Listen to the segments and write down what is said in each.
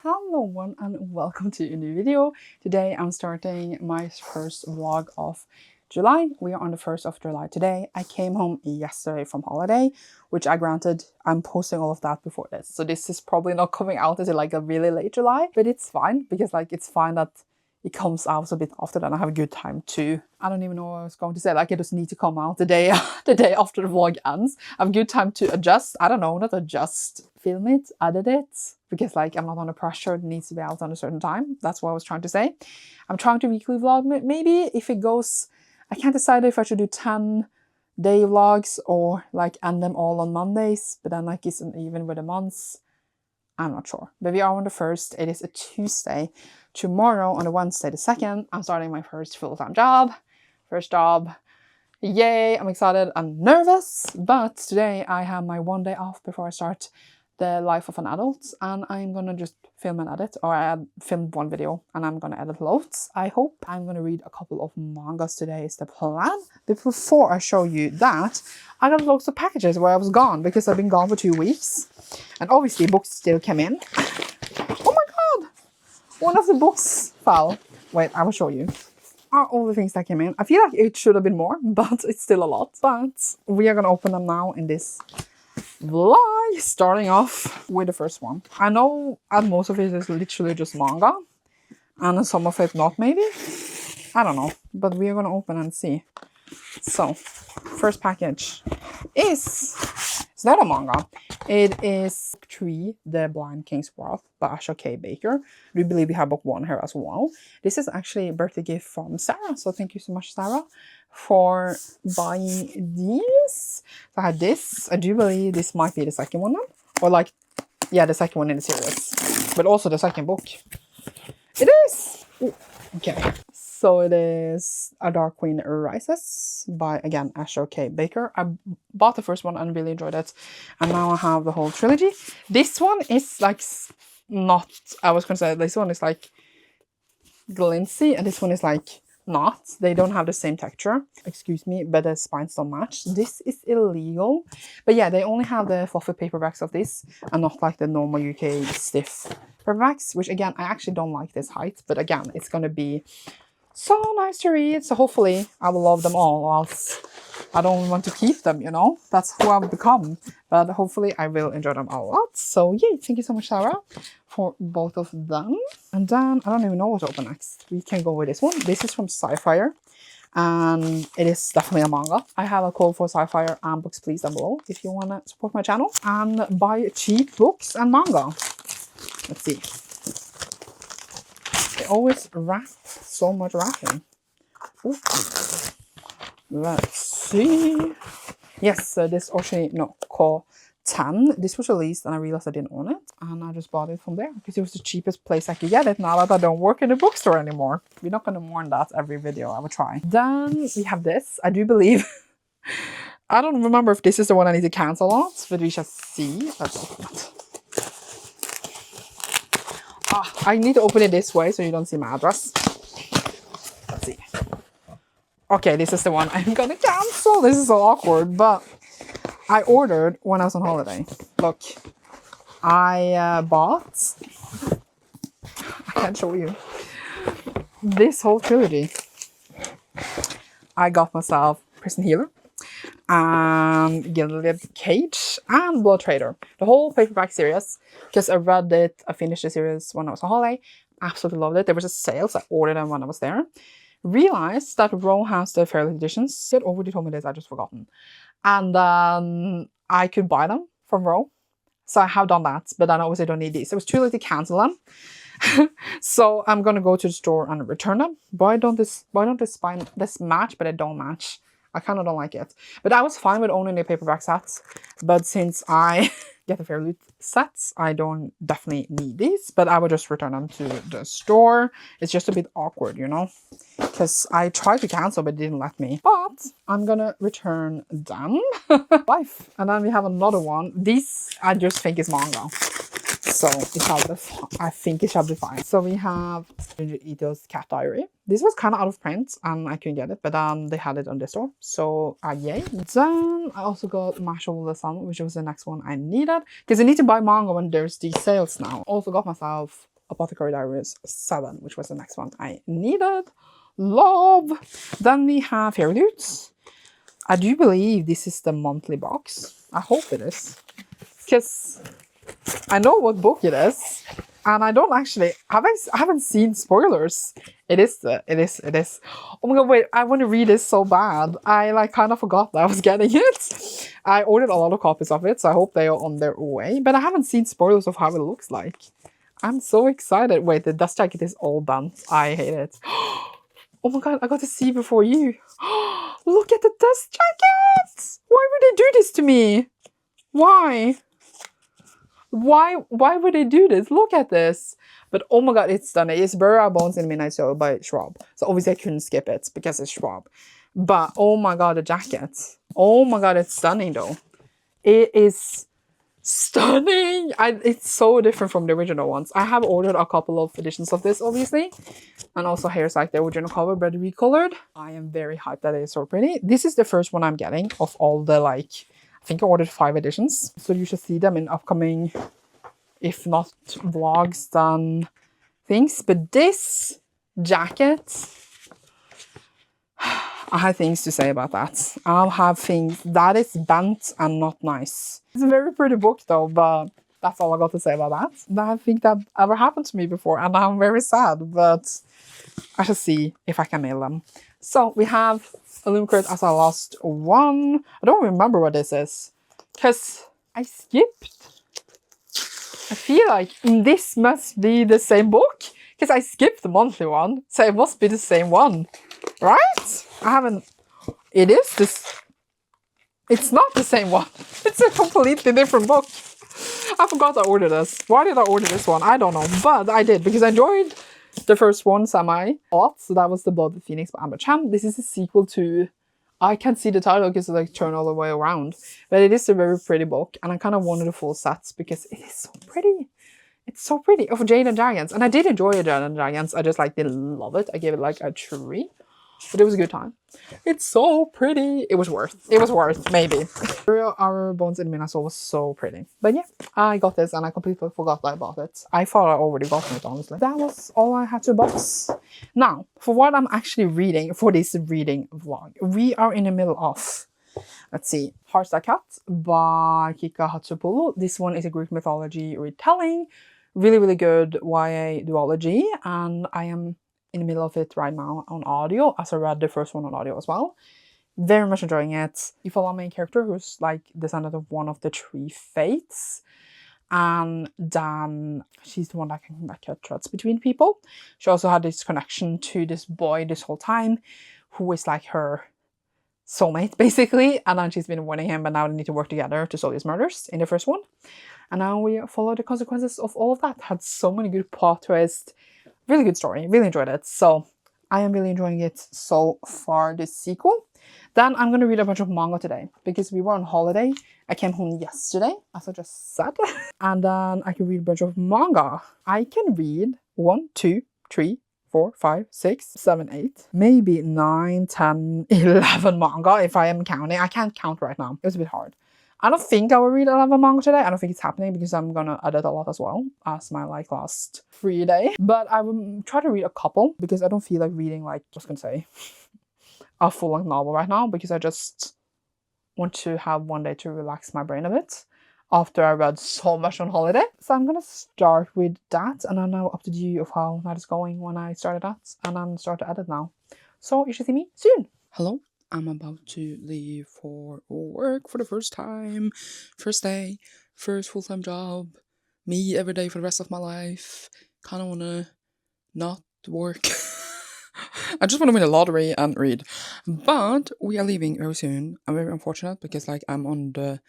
Hello everyone and welcome to a new video. Today I'm starting my first vlog of July. We are on the 1st of July today. I came home yesterday from holiday, which I'm posting all of that before this. So this is probably not coming out until like a really late July, but it's fine because it's fine that it comes out a bit after that. I have a good time too. I don't even know what I was going to say. It doesn't need to come out the day after the vlog ends. I have a good time to adjust. I don't know, not adjust, film it, edit it. Because I'm not under pressure. It needs to be out on a certain time. That's what I was trying to say. I'm trying to weekly vlog. Maybe if it goes, I can't decide if I should do 10-day vlogs or end them all on Mondays. But then isn't even with the months. I'm not sure. But we are on the 1st. It is a Tuesday. Tomorrow, on the Wednesday the 2nd, I'm starting my first full-time job. First job. Yay! I'm excited. I'm nervous. But today I have my one day off before I start the life of an adult, and I'm gonna just film and edit, or I filmed one video and I'm gonna edit loads. I hope I'm gonna read a couple of mangas today is the plan. But before I show you that, I got loads of packages where I was gone because I've been gone for 2 weeks, and obviously books still came in. Oh my god, one of the books fell. Wait, I will show you. Are all the things that came in. I feel like it should have been more, but it's still a lot. But we are gonna open them now in this vlog, starting off with the first one. I know most of it is literally just manga, and some of it not, maybe. I don't know, but we are gonna open and see. So, first package it's not a manga. It is book 3, The Blind King's Wrath by Asha K. Baker. We believe we have book 1 here as well. This is actually a birthday gift from Sarah, so thank you so much, Sarah, for buying these. So I had this. I do believe this might be the second one then. Or yeah, the second one in the series. But also the second book. It is! Ooh, okay. So it is A Dark Queen Rises by, again, Asha K. Baker. I bought the first one and really enjoyed it. And now I have the whole trilogy. This one is not, I was going to say, this one is glinty, and this one is not. They don't have the same texture. Excuse me, but the spines don't match. This is illegal. But yeah, they only have the fluffy paperbacks of this and not the normal UK stiff paperbacks, which again, I actually don't like this height, but again, it's going to be so nice to read. So hopefully I will love them all, or else I don't want to keep them, you know? That's who I've become. But hopefully I will enjoy them a lot. So yay, thank you so much, Sarah, for both of them. And then I don't even know what to open next. We can go with this one. This is from Sci-Fire, and it is definitely a manga. I have a code for Sci-Fire and Books Please down below if you want to support my channel and buy cheap books and manga. Let's see. They always wrap so much wrapping. Ooh. Let's see. Yes, this actually, no, called 10. This was released and I realized I didn't own it. And I just bought it from there because it was the cheapest place I could get it now that I don't work in a bookstore anymore. We're not going to mourn that every video. I will try. Then we have this. I do believe... I don't remember if this is the one I need to cancel on, but we shall see. Let's open it. I need to open it this way so you don't see my address. Let's see. Okay, this is the one I'm gonna cancel. This is so awkward, but I ordered when I was on holiday. Look, I bought, I can't show you, this whole trilogy. I got myself Prison Healer and Gilded Cage and Blood Trader. The whole paperback series, because I read it, I finished the series when I was on holiday. Absolutely loved it. There was a sale, so I ordered them when I was there. Realized that Row has the Fairly editions. They already told me this, I just forgotten. And I could buy them from Row. So I have done that, but then obviously I don't need these. It was too late to cancel them. So I'm gonna go to the store and return them. Why don't this match, but it don't match? I kind of don't like it. But I was fine with owning the paperback sets. But since I get the Fairly sets, I don't definitely need these. But I would just return them to the store. It's just a bit awkward, you know? Because I tried to cancel, but it didn't let me. But I'm gonna return them. Life. And then we have another one. This, I just think is manga. So it shall be, I think it shall be fine. So we have Ito's Cat Diary. This was kind of out of print and I couldn't get it, but they had it on the store. So yay. Then I also got Marshall the Sun, which was the next one I needed. Because I need to buy manga when there's these sales now. Also got myself Apothecary Diaries 7, which was the next one I needed. Love! Then we have Fairy Loots. I do believe this is the monthly box. I hope it is. Because I know what book it is. And I don't actually, I haven't seen spoilers. It is. Oh my god, wait, I want to read this so bad. I like kind of forgot that I was getting it. I ordered a lot of copies of it, so I hope they are on their way. But I haven't seen spoilers of how it looks like. I'm so excited. Wait, the dust jacket is all bent. I hate it. Oh my god, I got to see before you. Look at the dust jacket! Why would they do this to me? Why? Why would they do this? Look at this. But oh my god, it's stunning. It's Burial Bones in Midnight Soul by Schwab. So obviously I couldn't skip it because it's Schwab. But oh my god, the jacket. Oh my god, it's stunning though. It is stunning. It's so different from the original ones. I have ordered a couple of editions of this, obviously. And also here's like the original cover, but recolored. I am very hyped that it is so pretty. This is the first one I'm getting of all the like, I think I ordered 5 editions. So you should see them in upcoming, if not vlogs, then things. But this jacket, I have things to say about that. I'll have things that is bent and not nice. It's a very pretty book though, but that's all I got to say about that. I think that ever happened to me before and I'm very sad, but I shall see if I can mail them. So we have Illumicrate as our last one. I don't remember what this is because I skipped. I feel like this must be the same book because I skipped the monthly one, so it must be the same one, right? I haven't. It is this. It's not the same one. It's a completely different book. I forgot I ordered this. Why did I order this one? I don't know, but I did because I enjoyed the first one semi a lot. So that was The Blood of the Phoenix by Amber Chan. This is a sequel to, I can't see the title because it's like turned all the way around, but it is a very pretty book and I kind of wanted the full sets because it is so pretty. It's so pretty. Of Jade and Dragons, and I did enjoy Jade and Dragons. I just like didn't love it. I gave it like a 3, but it was a good time. It's so pretty. It was worth. It was worth maybe. Our Bones in Midnight Soul was so pretty. But yeah, I got this and I completely forgot that I bought it. I thought I already got it, honestly. That was all I had to box. Now, for what I'm actually reading for this reading vlog, we are in the middle of, let's see, Hearts That Cat by Kika Hatsupolo. This one is a Greek mythology retelling. Really, really good YA duology, and I am in the middle of it right now on audio, as I read the first one on audio as well. Very much enjoying it. You follow our main character, who's like descendant of one of the 3 fates, and then she's the one that can like cut threads between people. She also had this connection to this boy this whole time, who is like her soulmate basically, and then she's been warning him, but now they need to work together to solve these murders in the first one. And now we follow the consequences of all of that. Had so many good plot twists. Really good story. Really enjoyed it. So I am really enjoying it so far, this sequel. Then I'm going to read a bunch of manga today because we were on holiday. I came home yesterday, as I just said. And then I can read a bunch of manga. I can read 1, 2, 3, 4, 5, 6, 7, 8, maybe 9, 10, 11 manga if I am counting. I can't count right now. It was a bit hard. I don't think I will read 11 manga today. I don't think it's happening because I'm gonna edit a lot as well as my like last free day. But I will try to read a couple because I don't feel like reading like, I was gonna say, a full-length novel right now because I just want to have one day to relax my brain a bit after I read so much on holiday. So I'm gonna start with that, and I know up to you of how that is going when I started that, and I'm start to edit now. So you should see me soon. Hello. I'm about to leave for work for the first time. First day, first full-time job. Me every day for the rest of my life. Kind of want to not work. I just want to win the lottery and read. But we are leaving very soon. I'm very unfortunate because like I'm on the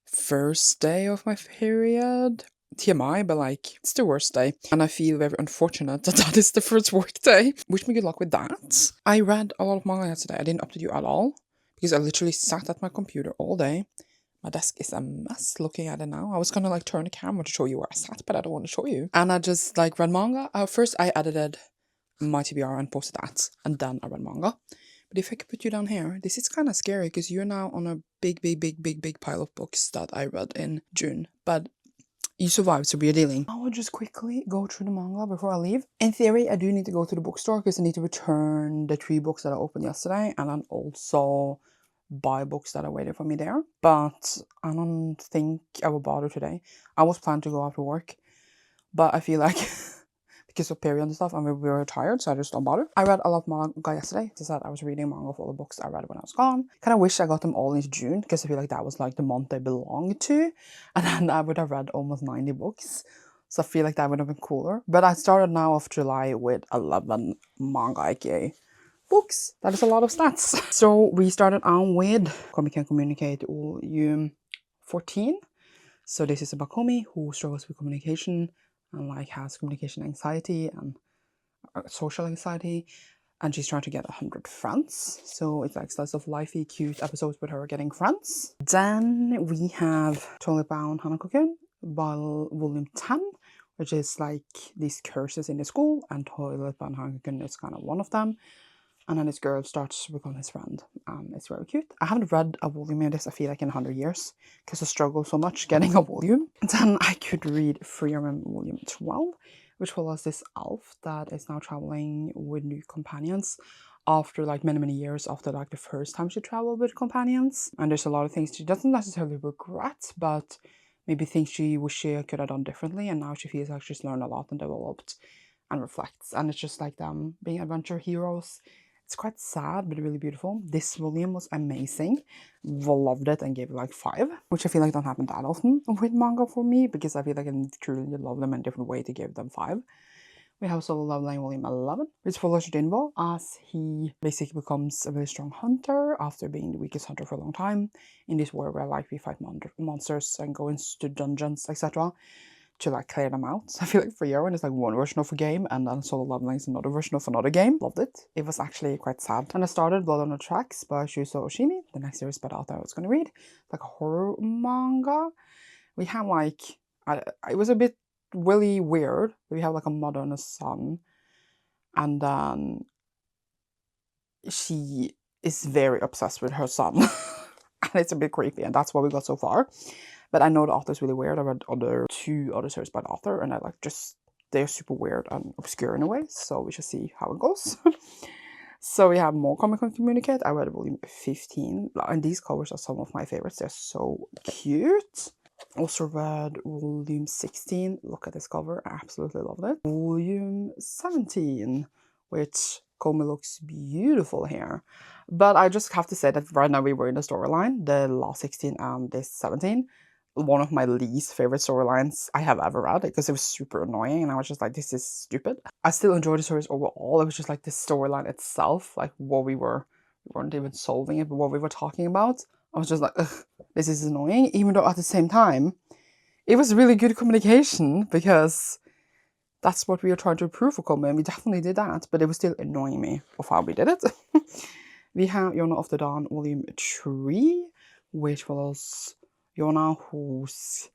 first day of my period. TMI, but like it's the worst day, and I feel very unfortunate that that is the first work day. Wish me good luck with that. I read a lot of manga yesterday. I didn't update you at all because I literally sat at my computer all day. My desk is a mess looking at it now. I was gonna like turn the camera to show you where I sat, but I don't want to show you. And I just like read manga. First I edited my TBR and posted that, and then I read manga. But if I could put you down here, this is kind of scary because you're now on a big pile of books that I read in June. But You survived, so we're dealing. I will just quickly go through the manga before I leave. In theory, I do need to go to the bookstore because I need to return the 3 books that I opened yesterday and then also buy books that are waiting for me there. But I don't think I will bother today. I was planning to go after work, but I feel like because of period and stuff, and we were tired, so I just don't bother. I read a lot of manga yesterday. As I said, I was reading manga for all the books I read when I was gone. Kind of wish I got them all into June, because I feel like that was like the month they belonged to, and then I would have read almost 90 books. So I feel like that would have been cooler. But I started now of July with 11 manga, aka books. That is a lot of stats. So we started on with Komi Can Communicate Volume 14. So this is about Komi, who struggles with communication and like has communication anxiety and social anxiety, and she's trying to get 100 friends. So it's like slice of lifey cute episodes with her getting friends. Then we have Totally Bound Hanako-kun by volume 10, which is like these curses in the school, and Toilet Bound Hanako-kun is kind of one of them. And then this girl starts to become his friend. It's very cute. I haven't read a volume of this, I feel like, in 100 years, because I struggle so much getting a volume. Then I could read Freedom volume 12, which follows this elf that is now traveling with new companions after like many years after like the first time she traveled with companions. And there's a lot of things she doesn't necessarily regret, but maybe things she wish she could have done differently, and now she feels like she's learned a lot and developed and reflects. And it's just like them being adventure heroes. It's quite sad, but really beautiful. This volume was amazing. Loved it and gave it like 5, which I feel like don't happen that often with manga for me, because I feel like I truly love them in a different way to give them 5. We have Solo Leveling Volume 11, which follows Jinbo as he basically becomes a very strong hunter after being the weakest hunter for a long time in this world where like we fight monsters and go into dungeons, etc. to like clear them out. So I feel like for Year is like one version of a game, and then Solo Leveling is another version of another game. Loved it. It was actually quite sad. And I started Blood on the Tracks by Shuso Oshimi, the next series by the author I was going to read. Like a horror manga. We have like, it was a bit really weird. We have like a mother and a son, and then she is very obsessed with her son. And it's a bit creepy, and that's what we got so far. But I know the author's really weird. I read 2 other series by the author, and I like just, they're super weird and obscure in a way, so we should see how it goes. So we have more Comic Con Communicate. I read volume 15, and these covers are some of my favorites. They're so cute. Also read volume 16. Look at this cover. I absolutely loved it. Volume 17, which Komi looks beautiful here. But I just have to say that right now we were in the storyline, the last 16 and this 17. One of my least favorite storylines I have ever read, because it was super annoying and I was just like, this is stupid. I still enjoyed the stories overall. It was just like the storyline itself, like what we weren't even solving it, but what we were talking about, I was just like, ugh, this is annoying. Even though at the same time, it was really good communication, because that's what we were trying to improve for Komi, and we definitely did that, but it was still annoying me of how we did it. We have Yona of the Dawn volume 3, which follows Yona, whose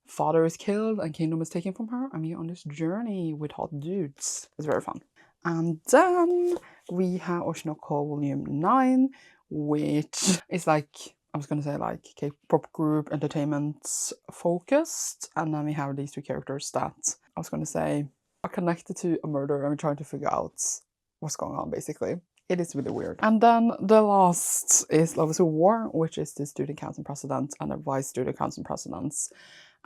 father is killed and kingdom is taken from her, and we're on this journey with hot dudes. It's very fun. And then we have Oshinoko volume 9, which is like, I was gonna say like K-pop group entertainment focused, and then we have these 2 characters that I was gonna say are connected to a murder, and we're trying to figure out what's going on basically. It is really weird. And then the last is Love is a War, which is the student council president and the vice student council presidents.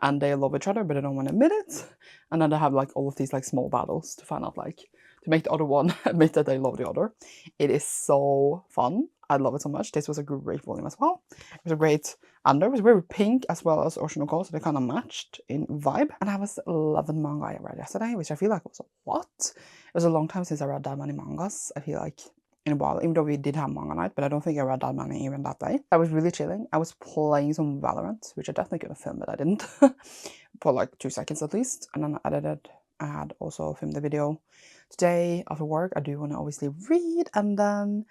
And they love each other, but they don't want to admit it. And then they have like all of these like small battles to find out, like, to make the other one admit that they love the other. It is so fun. I love it so much. This was a great volume as well. It was a great under. It was very pink as well as Oshinoko, so they kind of matched in vibe. And that was 11 manga I read yesterday, which I feel like was a lot. It was a long time since I read that many mangas. I feel like in a while, even though we did have manga night, but I don't think I read that many even that day. I was really chilling. I was playing some Valorant, which I definitely could have filmed, but I didn't. For like 2 seconds at least. And then I edited. I had also filmed the video. Today, after work, I do want to obviously read and then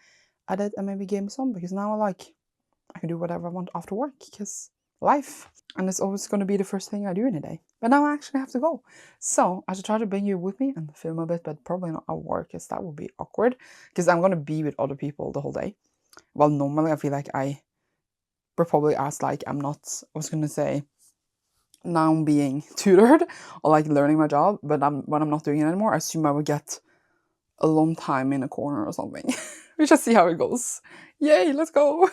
edit and maybe game some, because now I can do whatever I want after work, because life. And it's always going to be the first thing I do in a day. But now I actually have to go. So I should try to bring you with me and film a bit, but probably not at work, because that would be awkward. Because I'm going to be with other people the whole day. Well, normally I feel like I would probably ask, like, I'm not, I was going to say, now I'm being tutored or like learning my job, but when I'm not doing it anymore, I assume I would get a long time in a corner or something. We just see how it goes. Yay, let's go!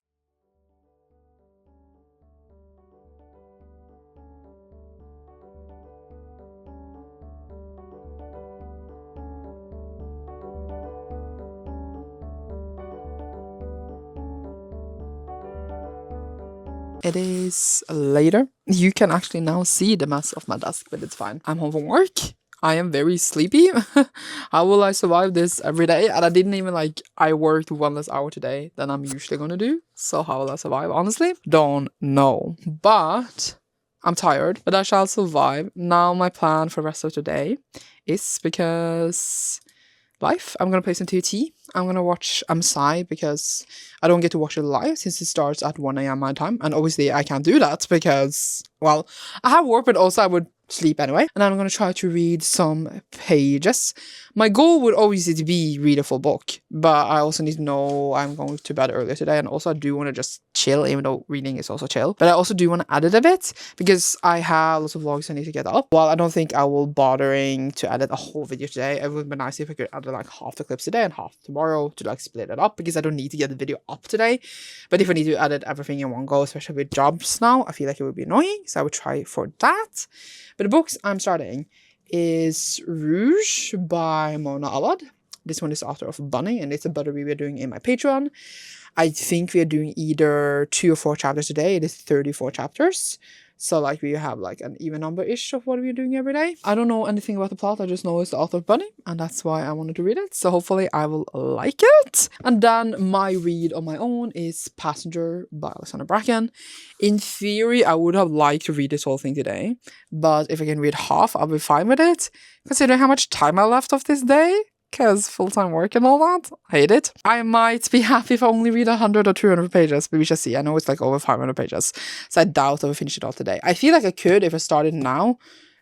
It is later. You can actually now see the mess of my desk, but it's fine. I'm home from work. I am very sleepy. How will I survive this every day? And I didn't even I worked one less hour today than I'm usually gonna do. So how will I survive? Honestly, don't know. But I'm tired, but I shall survive. Now my plan for the rest of today is because life. I'm gonna play some TOT. I'm gonna watch Psy because I don't get to watch it live since it starts at 1 a.m. my time. And obviously I can't do that because, well, I have work, but also I would sleep anyway. And I'm gonna try to read some pages. My goal would obviously be read a full book, but I also need to know I'm going to bed earlier today. And also I do want to just chill, even though reading is also chill. But I also do want to edit a bit because I have lots of vlogs I need to get up. Well, I don't think I will bothering to edit a whole video today. It would be nice if I could edit like half the clips today and half tomorrow to like split it up because I don't need to get the video up today. But if I need to edit everything in one go, especially with jobs now, I feel like it would be annoying. So I would try for that. But the books I'm starting is Rouge by Mona Awad. This one is the author of Bunny, and it's a buddy we are doing in my Patreon. I think we are doing either 2 or 4 chapters a day. It is 34 chapters. So like we have like an even number-ish of what we're doing every day. I don't know anything about the plot. I just know it's the author of Bunny, and that's why I wanted to read it. So hopefully I will like it. And then my read on my own is Passenger by Alexander Bracken. In theory, I would have liked to read this whole thing today, but if I can read half, I'll be fine with it, considering how much time I left of this day. Because full-time work and all that, hate it. I might be happy if I only read 100 or 200 pages, but we shall see. I know it's like over 500 pages, so I doubt I will finish it all today. I feel like I could if I started now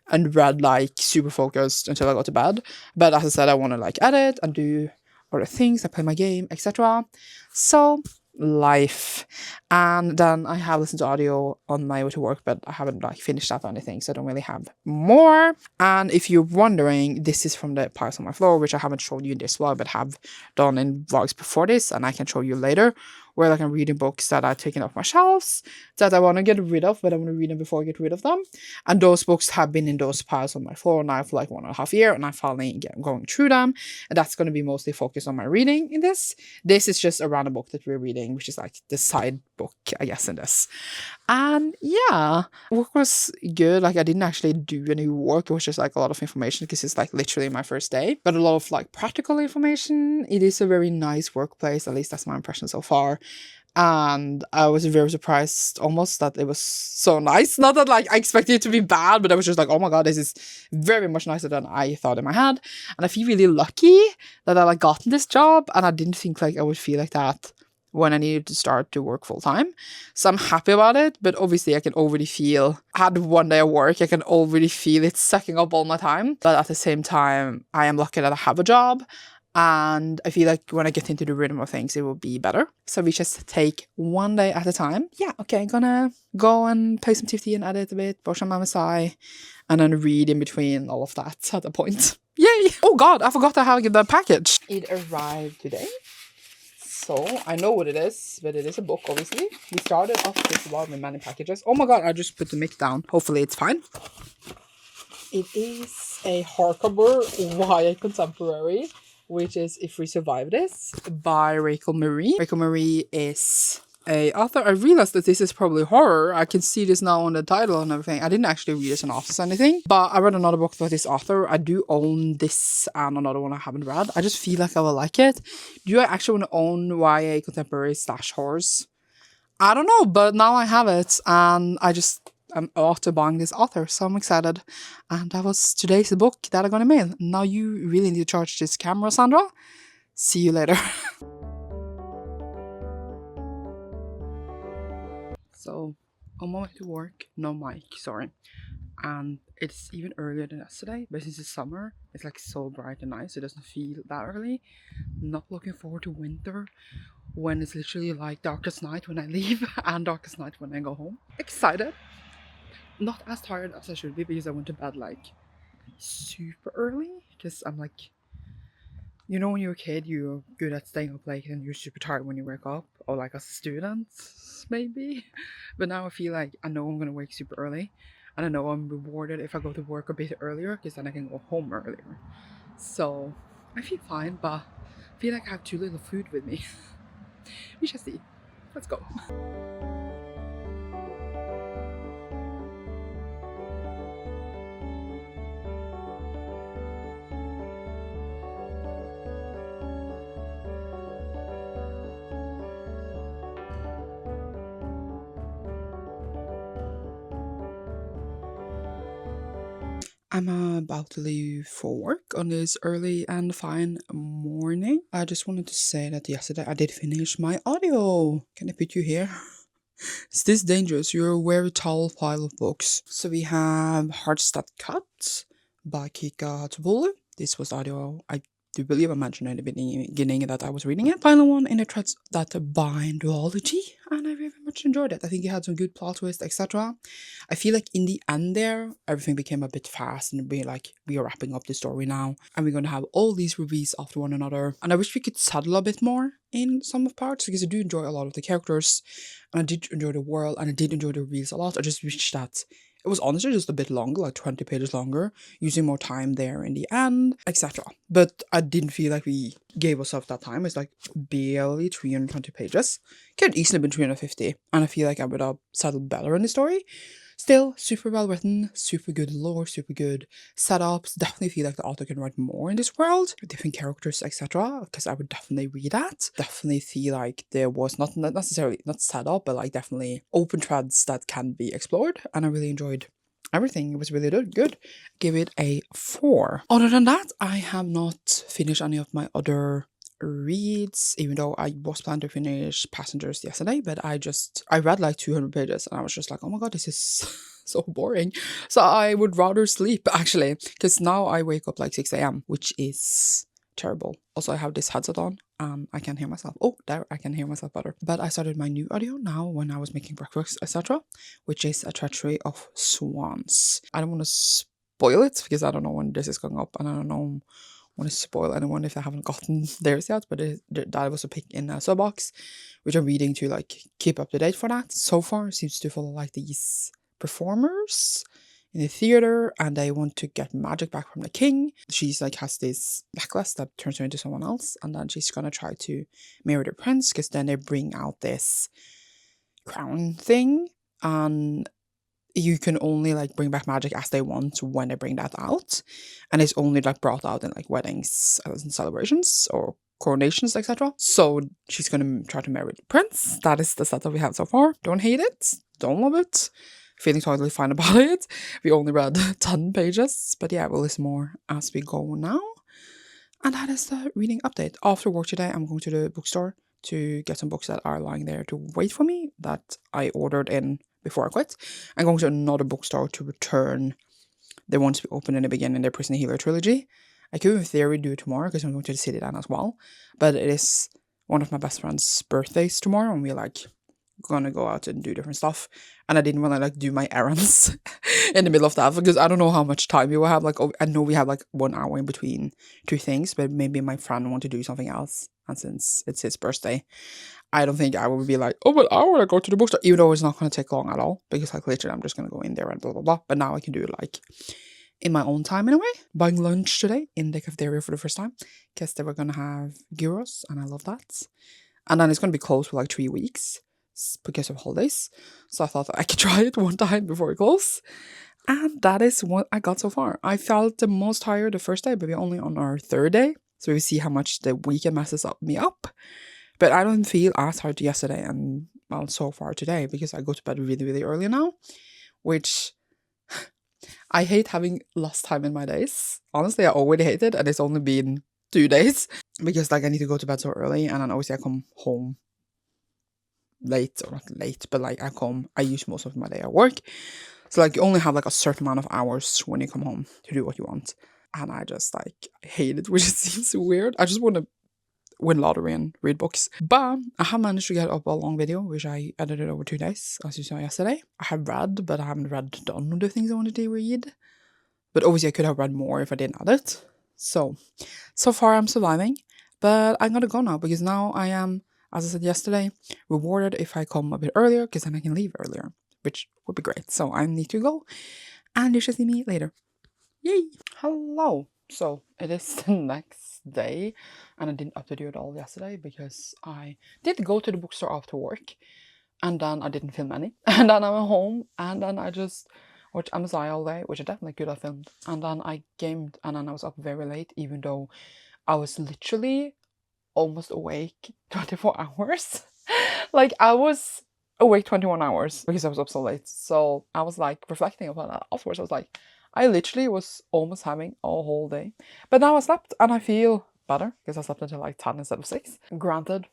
and read like super focused until I go to bed. But as I said, I want to like edit and do other things, I play my game, etc. So life. And then I have listened to audio on my way to work, but I haven't like finished that or anything, so I don't really have more. And if you're wondering, this is from the piles on my floor, which I haven't showed you in this vlog, but have done in vlogs before this, and I can show you later, where like I'm reading books that I've taken off my shelves that I want to get rid of, but I want to read them before I get rid of them. And those books have been in those piles on my floor now for like 1.5 years, and I'm finally going through them. And that's going to be mostly focused on my reading in this. This is just a random book that we're reading, which is like the side book, I guess, in this. And yeah, work was good. Like I didn't actually do any work. It was just like a lot of information because it's like literally my first day, but a lot of like practical information. It is a very nice workplace. At least that's my impression so far. And I was very surprised almost that it was so nice. Not that like I expected it to be bad, but I was just like, oh my god, this is very much nicer than I thought in my head. And I feel really lucky that I like gotten this job, and I didn't think like I would feel like that when I needed to start to work full time. So I'm happy about it, but obviously I can already feel, I had one day of work, I can already feel it sucking up all my time. But at the same time, I am lucky that I have a job, and I feel like when I get into the rhythm of things, it will be better. So we just take one day at a time. Yeah, okay, I'm gonna go and play some TFT and edit a bit, watch some MSI, and then read in between all of that at a point. Yay! Oh god, I forgot to have the package. It arrived today. So, I know what it is, but it is a book, obviously. We started off this vlog with many packages. Oh my god, I just put the mic down. Hopefully it's fine. It is a hardcover YA contemporary, which is If We Survive This, by Rachel Marie. Rachel Marie is a author. I realized that this is probably horror. I can see this now on the title and everything. I didn't actually read this in office or anything, but I read another book by this author. I do own this and another one I haven't read. I just feel like I will like it. Do I actually want to own YA contemporary / horrors? I don't know, but now I have it, and I'm after buying this author, so I'm excited. And that was today's book that I'm gonna mail. Now you really need to charge this camera, Sandra. See you later. So, on my way to work, no mic, sorry. And it's even earlier than yesterday, but since it's summer, it's like so bright and nice, it doesn't feel that early. Not looking forward to winter, when it's literally like darkest night when I leave and darkest night when I go home. Excited. not as tired as I should be because I went to bed like super early. Because I'm like, you know, when you're a kid, you're good at staying up late and you're super tired when you wake up, or like as a student, maybe. But now I feel like I know I'm gonna wake super early, and I know I'm rewarded if I go to work a bit earlier because then I can go home earlier. So I feel fine, but I feel like I have too little food with me. We shall see. Let's go. I'm about to leave for work on this early and fine morning. I just wanted to say that yesterday I did finish my audio. Can I put you here? Is this dangerous? You're a very tall pile of books. So we have Hearts That Cut by Kika Tobolu. This was audio. I do believe I mentioned in the beginning that I was reading it. Final one in the threads that bind duology, and I very much enjoyed it. I think it had some good plot twists, etc. I feel like in the end there, everything became a bit fast and we are wrapping up the story now, and we're gonna have all these reveals after one another. And I wish we could settle a bit more in some of parts because I do enjoy a lot of the characters, and I did enjoy the world, and I did enjoy the reveals a lot. I just wish that it was honestly just a bit longer, like 20 pages longer, using more time there in the end, etc. But I didn't feel like we gave ourselves that time. It's like barely 320 pages. Could easily been 350, and I feel like I would have settled better in the story. Still, super well written, super good lore, super good setups. Definitely feel like the author can write more in this world, with different characters, etc. Because I would definitely read that. Definitely feel like there was not necessarily not set up, but like definitely open threads that can be explored. And I really enjoyed everything. It was really good. Give it a 4. Other than that, I have not finished any of my other reads, even though I was planning to finish Passengers yesterday, but I read like 200 pages and I was just like, oh my god, this is so boring. So I would rather sleep actually, because now I wake up like 6 a.m, which is terrible. Also, I have this headset on. I can hear myself. Oh, there, I can hear myself better. But I started my new audio now when I was making breakfast, etc., which is A Treachery of Swans. I don't want to spoil it because I don't know when this is going up, and I don't know want to spoil anyone if I haven't gotten theirs yet, but that was a pick in a sub box, which I'm reading to like keep up to date for that. So far, it seems to follow like these performers in the theater, and they want to get magic back from the king. She's like has this necklace that turns her into someone else, and then she's gonna try to marry the prince because then they bring out this crown thing, and you can only like bring back magic as they want when they bring that out, and it's only like brought out in like weddings and celebrations or coronations, etc. So she's gonna try to marry the prince. That is the setup we have so far. Don't hate it, don't love it, feeling totally fine about it. We only read 10 pages, but yeah, we'll listen more as we go now. And that is the reading update. After work today, I'm going to the bookstore to get some books that are lying there to wait for me that I ordered in before I quit. I'm going to another bookstore to return the ones we opened in the beginning, the Prison Healer trilogy. I could in theory do it tomorrow because I'm going to the city then as well. But it is one of my best friend's birthdays tomorrow, and we're like gonna go out and do different stuff. And I didn't want to like do my errands in the middle of that because I don't know how much time we will have. Like, I know we have like 1 hour in between two things, but maybe my friend want to do something else. And since it's his birthday, I don't think I will be like, oh, but I want to go to the bookstore, even though it's not going to take long at all, because like literally I'm just going to go in there and blah, blah, blah. But now I can do it like in my own time in a way. Buying lunch today in the cafeteria for the first time, because they were going to have gyros, and I love that. And then it's going to be closed for like 3 weeks because of holidays. So I thought I could try it one time before it closes. And that is what I got so far. I felt the most tired the first day, but we're only on our third day. So we see how much the weekend messes me up. But I don't feel as tired yesterday and well so far today because I go to bed really, really early now, which I hate having less time in my days. Honestly, I already hate it, and it's only been 2 days because like I need to go to bed so early, and then obviously I come home late, or not late, but like I use most of my day at work. So like you only have like a certain amount of hours when you come home to do what you want. And I just like hate it, which seems weird. I just want to win lottery and read books. But I have managed to get up a long video, which I edited over 2 days, as you saw yesterday. I have read, but I haven't read done the things I wanted to read. But obviously I could have read more if I didn't add it. So far I'm surviving. But I'm gonna go now, because now I am, as I said yesterday, rewarded if I come a bit earlier, because then I can leave earlier, which would be great. So I need to go, and you shall see me later. Yay! Hello! So it is the next day, and I didn't update you at all yesterday because I did go to the bookstore after work, and then I didn't film any, and then I went home, and then I just watched MSI all day, which I definitely could have filmed, and then I gamed, and then I was up very late, even though I was literally almost awake 24 hours. Like, I was awake 21 hours because I was up so late. So I was like reflecting upon that afterwards. I was like, I literally was almost having a whole day. But now I slept and I feel better because I slept until like 10 instead of 6. Granted,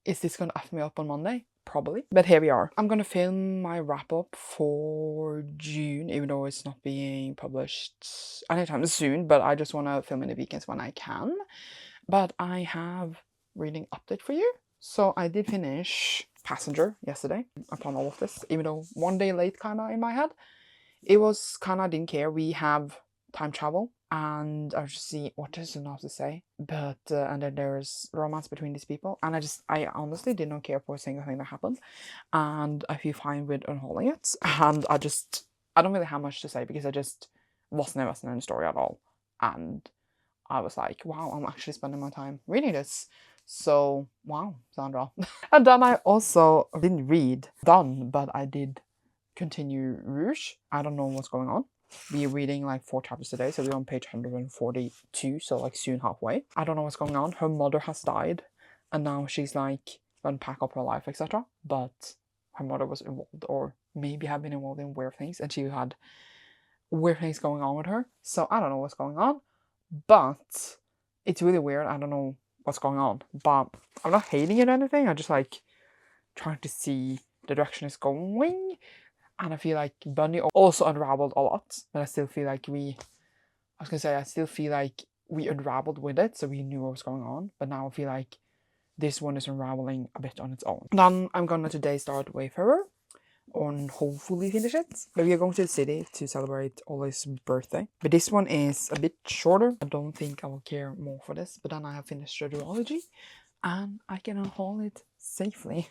is this gonna F me up on Monday? Probably. But here we are. I'm gonna film my wrap up for June, even though it's not being published anytime soon, but I just wanna film in the weekends when I can. But I have reading update for you. So I did finish Passenger yesterday upon all of this, even though 1 day late kinda in my head. It was kinda, I didn't care. We have time travel, and I just see what does it not to say, but and then there's romance between these people, and I honestly did not care for a single thing that happened, and I feel fine with unholding it, and I don't really have much to say because I just wasn't invested in the story at all, and I was like, wow, I'm actually spending my time reading this. So, wow, Sandra. And then I also didn't read Done, but I did continue Rouge. I don't know what's going on. We're reading like 4 chapters today, so we're on page 142, so like soon halfway. I don't know what's going on. Her mother has died, and now she's like gonna pack up her life, etc. But her mother was involved, or maybe had been involved in weird things, and she had weird things going on with her. So I don't know what's going on. But it's really weird. I don't know what's going on. But I'm not hating it or anything. I'm just like trying to see the direction it's going. And I feel like Bunny also unraveled a lot. But I still feel like I still feel like we unraveled with it. So we knew what was going on. But now I feel like this one is unraveling a bit on its own. Then I'm gonna today start Wayfarer. And hopefully finish it. But we are going to the city to celebrate Ollie's birthday. But this one is a bit shorter. I don't think I will care more for this. But then I have finished radiology, and I can unhaul it safely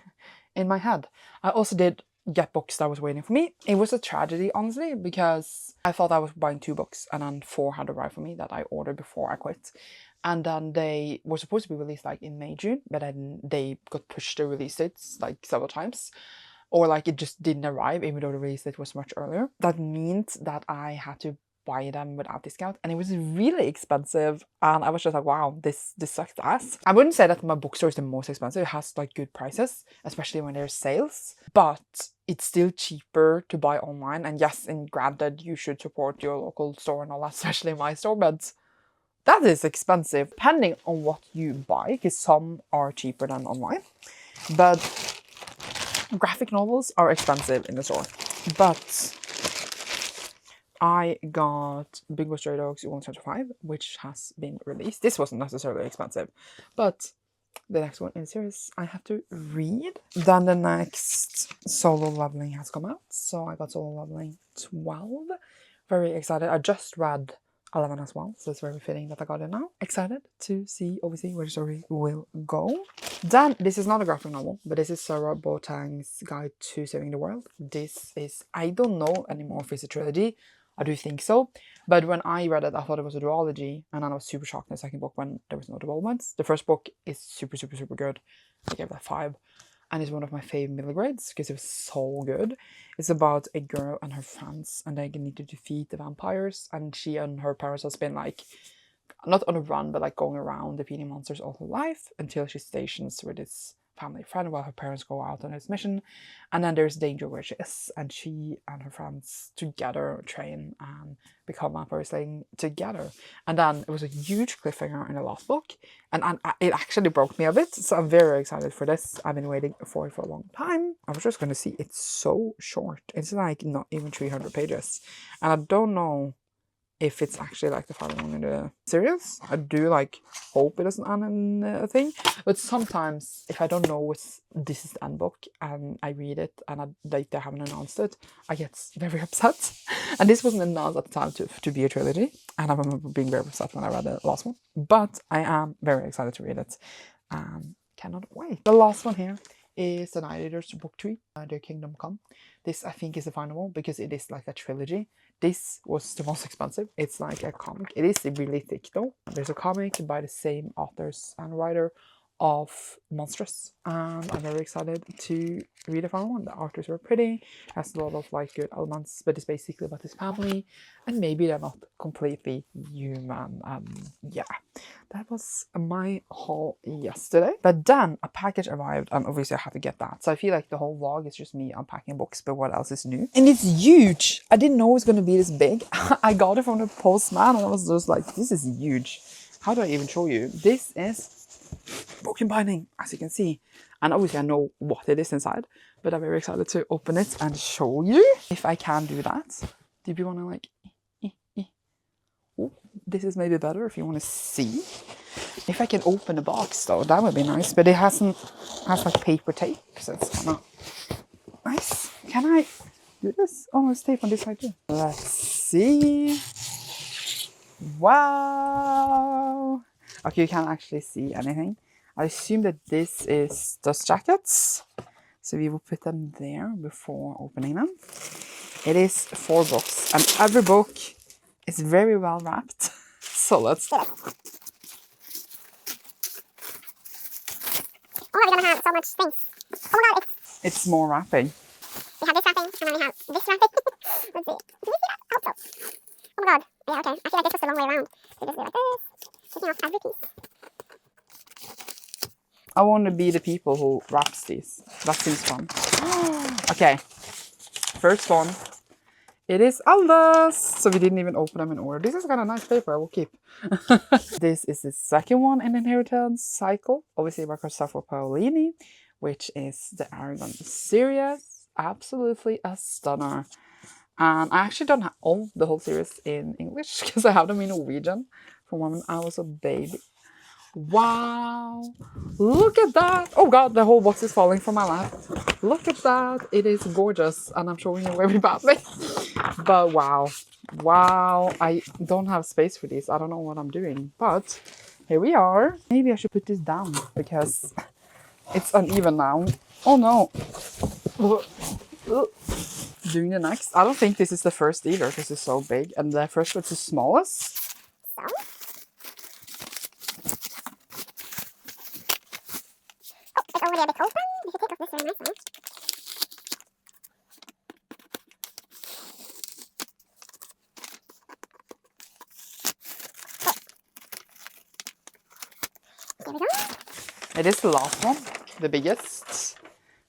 in my head. I also did get books that was waiting for me. It was a tragedy, honestly, because I thought I was buying 2 books, and then 4 had arrived for me that I ordered before I quit. And then they were supposed to be released like in May, June, but then they got pushed the release dates like several times. Or like it just didn't arrive, even though the release date was much earlier. That means that I had to buy them without discount, and it was really expensive, and I was just like, wow, this sucked ass. I wouldn't say that my bookstore is the most expensive. It has like good prices, especially when there's sales, but it's still cheaper to buy online. And yes, and granted, you should support your local store and all that, especially my store, but that is expensive depending on what you buy, because some are cheaper than online. But graphic novels are expensive in the store. But I got Big Boy Stray Dogs 175, which has been released. This wasn't necessarily expensive, but the next one in the series I have to read. Then the next Solo Leveling has come out, so I got Solo Leveling 12. Very excited. I just read 11 as well, so it's very fitting that I got it now. Excited to see, obviously, where the story will go. Then, this is not a graphic novel, but this is Sarah Boateng's Guide to Saving the World. This is, I don't know anymore if it's a trilogy. I do think so. But when I read it, I thought it was a duology, and then I was super shocked in the second book when there was no developments. The first book is super, super, super good. I gave that 5. And it's one of my favorite middle grades because it was so good. It's about a girl and her friends, and they need to defeat the vampires. And she and her parents has been like, not on a run, but like going around defeating monsters all her life until she stations with this family friend while her parents go out on this mission. And then there's danger where she is, and she and her friends together train and become vampire slaying together. And then it was a huge cliffhanger in the last book, and it actually broke me a bit, so I'm very excited for this. I've been waiting for it for a long time. I was just gonna see, it's so short. It's like not even 300 pages, and I don't know if it's actually like the final one in the series. I do like hope it doesn't end in a thing, but sometimes if I don't know this is the end book and I read it and they haven't announced it, I get very upset. And this wasn't announced at the time to be a trilogy, and I remember being very upset when I read the last one. But I am very excited to read it. Cannot wait. The last one here is the Night Eaters Book 3, Their Kingdom Come. This I think is the final one because it is like a trilogy. This was the most expensive. It's like a comic. It is really thick though. There's a comic by the same authors and writer of Monstrous, and I'm very excited to read the final one. The artworks were pretty, has a lot of like good elements, but it's basically about his family, and maybe they're not completely human. Yeah, that was my haul yesterday. But then a package arrived, and obviously I had to get that. So I feel like the whole vlog is just me unpacking books, but what else is new? And it's huge. I didn't know it was going to be this big. I got it from the postman, and I was just like, this is huge. How do I even show you? This is broken binding, as you can see, and obviously I know what it is inside, but I'm very excited to open it and show you if I can do that. Do you want to like oh, this is maybe better if you want to see if I can open the box though. That would be nice, but it has like paper tape, so it's kind of nice. Can I do this? Oh, there's tape on this side too. Let's see. Wow. Okay, you can't actually see anything. I assume that this is dust jackets, so we will put them there before opening them. It is 4 books, and every book is very well wrapped. So let's do it. Oh, we're gonna have so much things. Oh my god, it's more wrapping. We have this wrapping, and then we have this wrapping. Let's see. Do we see that? I hope so. Oh my god. Yeah, okay. I feel like this was the long way around. So just do like this. Taking off every piece. I want to be the people who wraps these. That seems fun. Okay, first one. It is Alda's. So we didn't even open them in order. This is kind of nice paper. I will keep. This is the second one in Inheritance Cycle. Obviously by Christopher Paolini, which is the Aragon series. Absolutely a stunner. And I actually don't have all the whole series in English because I have them in Norwegian from when I was a baby. Wow, look at that. Oh god, the whole box is falling from my lap. Look at that. It is gorgeous, and I'm showing you very badly. But wow, I don't have space for these. I don't know what I'm doing, but here we are. Maybe I should put this down because it's uneven now. Oh no. Doing the next. I don't think this is the first either because it's so big, and the first one's the smallest. So. It's already a bit open. We should take off this very nice one. There we go. It is the last one, the biggest,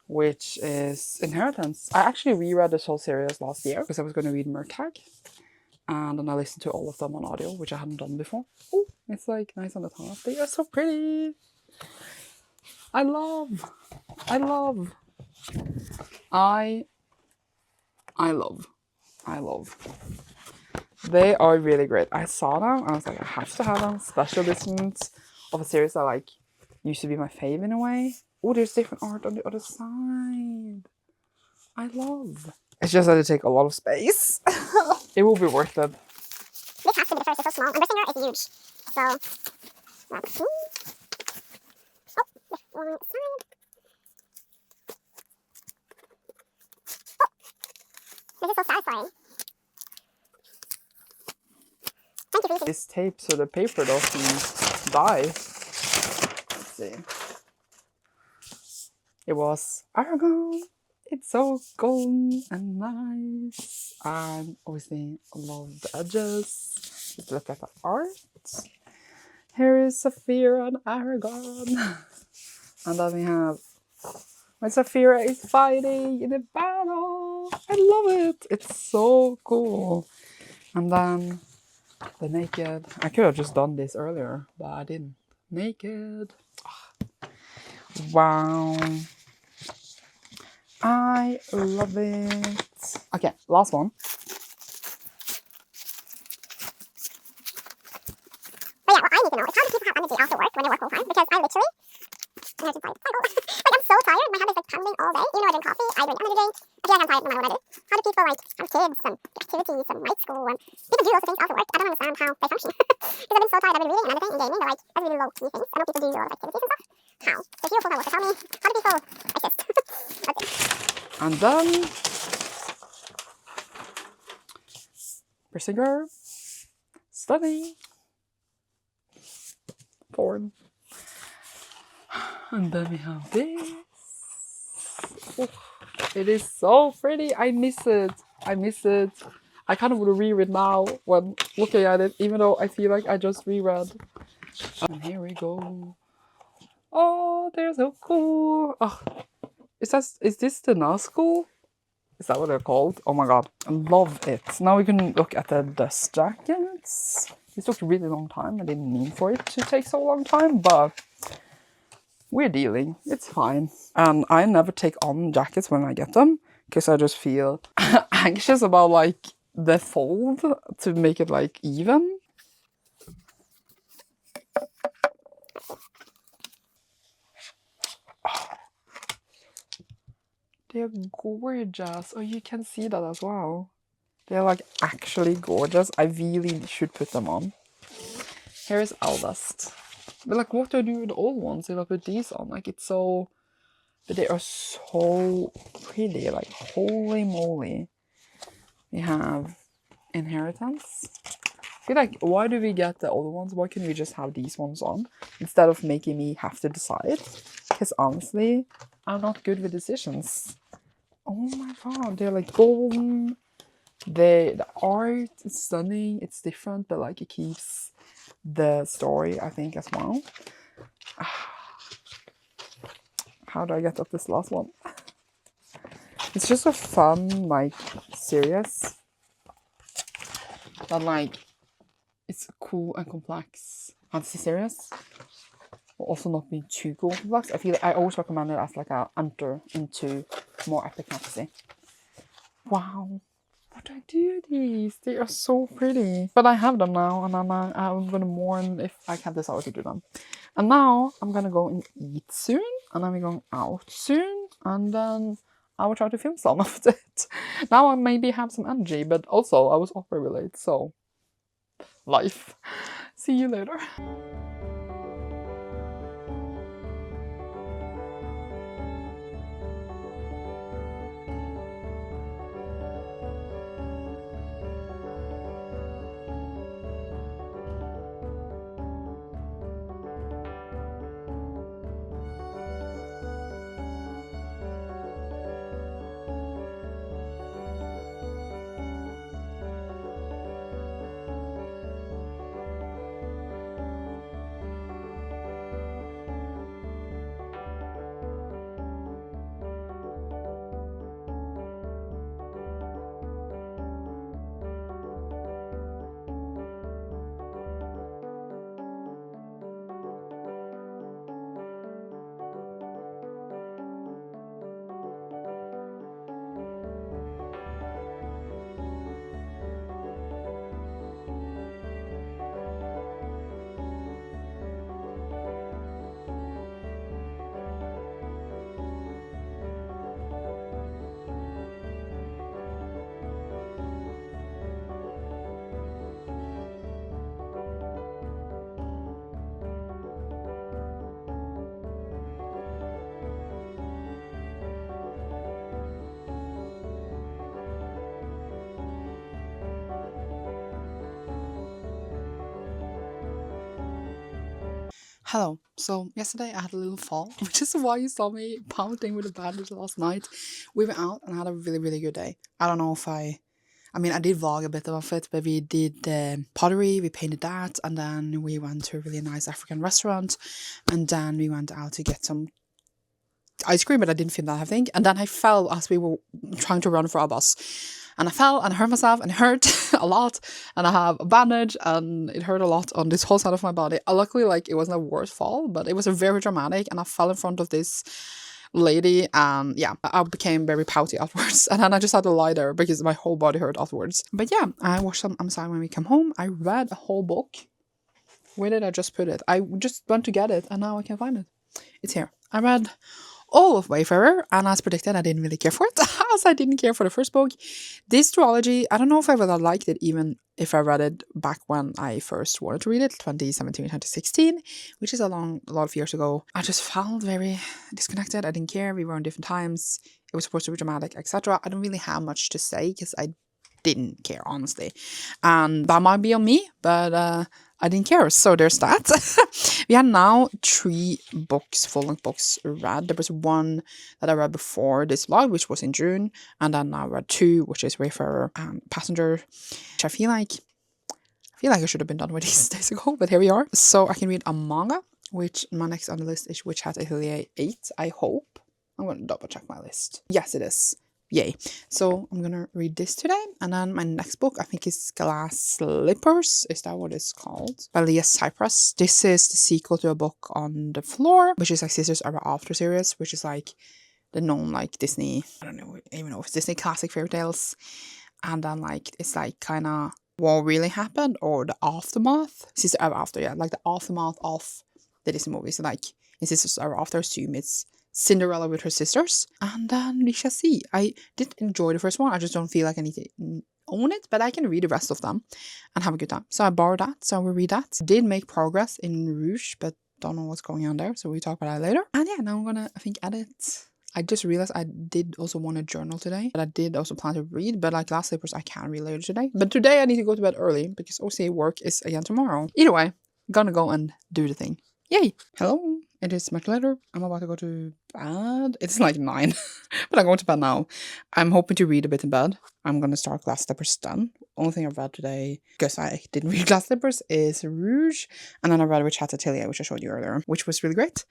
which is Inheritance. I actually reread this whole series last year because I was going to read Murtag. And then I listened to all of them on audio, which I hadn't done before. Oh, it's like nice on the top. They are so pretty. I love. They are really great. I saw them and I was like, I have to have them. Special editions of a series that like used to be my fave in a way. Oh, there's different art on the other side. I love. It's just that it takes a lot of space. It will be worth it. This has to be the first. It's so small. And this finger is huge. So let's see. Oh, this one side. Oh, this is so satisfying. Thank you for using This tape so the paper doesn't die. Let's see. It was Aragon. It's so golden and nice. And obviously I love the edges. Just look at the art. Here is Saphira and Aragon. And then we have when Saphira is fighting in a battle. I love it. It's so cool. And then the naked. I could have just done this earlier, but I didn't. Naked. Wow. I love it. Okay, last one. need to know is how do people have energy after work when they work full time? Because I literally, energy tired. Like I'm so tired. My head is like pounding all day. Even though I drink coffee, I drink energy drink. I feel like I'm tired no matter what I do. How do people like have kids and activities and night school and people do lots of things after work? I don't understand how they function. Because I've been so tired. I've been reading and everything and gaming. They're like that's really low key things. I know people do a lot of activities and stuff. How? So if you're full time worker, tell me how do people exist? That's it. And then Persinger, study, porn. And then we have this. Oh, it is so pretty. I miss it. I miss it. I kind of want to reread now when looking at it, even though I feel like I just reread. And here we go. Oh, they're so cool. Oh, is this the Nazgul? Is that what they're called? Oh my god, I love it. Now we can look at the dust jackets. This took a really long time. I didn't mean for it to take so long time, but we're dealing. It's fine. And I never take on jackets when I get them because I just feel anxious about like the fold to make it like even. They're gorgeous. Oh, you can see that as well. They're like actually gorgeous. I really should put them on. Here is Eldest. But like what do I do with the old ones if I put these on? Like it's so... But they are so pretty. Like holy moly. We have Inheritance. I feel like why do we get the older ones? Why can't we just have these ones on? Instead of making me have to decide. Because honestly, I'm not good with decisions. Oh my god, they're like golden. The art is stunning. It's different, but like it keeps the story, I think, as well. How do I get up this last one? It's just a fun, like, series. But like, it's cool and complex fantasy series. Will also not be too cool and complex. I feel like I always recommend it as like a enter into more epic fantasy. Wow. What do I do with these? They are so pretty. But I have them now, and I'm gonna mourn if I can't decide to do them. And now I'm gonna go and eat soon, and then we're going out soon, and then I will try to film some of it. Now I maybe have some energy, but also I was up very late, so life. See you later. Hello. So yesterday I had a little fall, which is why you saw me pounding with a bandage last night. We went out and had a really, really good day. I don't know if I mean, I did vlog a bit of it, but we did pottery, we painted that, and then we went to a really nice African restaurant, and then we went out to get some ice cream, but I didn't film that, I think. And then I fell as we were trying to run for our bus. And I fell and I hurt myself and it hurt a lot. And I have a bandage and it hurt a lot on this whole side of my body. Luckily, like, it wasn't a worse fall, but it was a very dramatic. And I fell in front of this lady and yeah, I became very pouty afterwards. And then I just had to lie there because my whole body hurt afterwards. But yeah, I watched some Amazon when we came home. I read a whole book. Where did I just put it? I just went to get it and now I can't find it. It's here. I read all of Wayfarer, and as predicted, I didn't really care for it, as I didn't care for the first book. This trilogy, I don't know if I would have liked it even if I read it back when I first wanted to read it, 2017, 2016, which is a lot of years ago. I just felt very disconnected. I didn't care. We were on different times. It was supposed to be dramatic, etc. I don't really have much to say because I didn't care, honestly. And that might be on me, but I didn't care. So there's that. We had now 3 books, full-length books read. There was one that I read before this vlog, which was in June. And then I read 2, which is Wayfarer and Passenger, which I feel like I should have been done with these days ago, but here we are. So I can read a manga, which my next on the list is Which Hat Atelier 8, I hope. I'm going to double check my list. Yes, it is. Yay. So I'm gonna read this today, and then my next book I think is Glass Slippers. Is that what it's called? By Leah Cypress. This is the sequel to a book on the floor, which is like Sisters Ever After series, which is like the known like Disney, I don't know even know if it's Disney classic fairy tales. And then like it's like kind of what really happened or the aftermath. Sisters Ever After, yeah, like the aftermath of the Disney movies. So like in Sisters Ever After, assume it's Cinderella with her sisters, and then we shall see. I did enjoy the first one. I just don't feel like I need to own it, but I can read the rest of them and have a good time. So I borrowed that, so I will read that. Did make progress in Rouge, but don't know what's going on there, so we talk about that later. And yeah, now I'm gonna, I think, edit. I just realized I did also want to journal today, but I did also plan to read, but like Glass Slippers I can read later today. But today I need to go to bed early because OCA work is again tomorrow. Either way, gonna go and do the thing. Yay! Hello! It is much later. I'm about to go to bed. It's like 9, but I'm going to bed now. I'm hoping to read a bit in bed. I'm going to start Glass Slippers then. Only thing I've read today, because I didn't read Glass Slippers, is Rouge. And then I read Which Hat Atelier, which I showed you earlier, which was really great.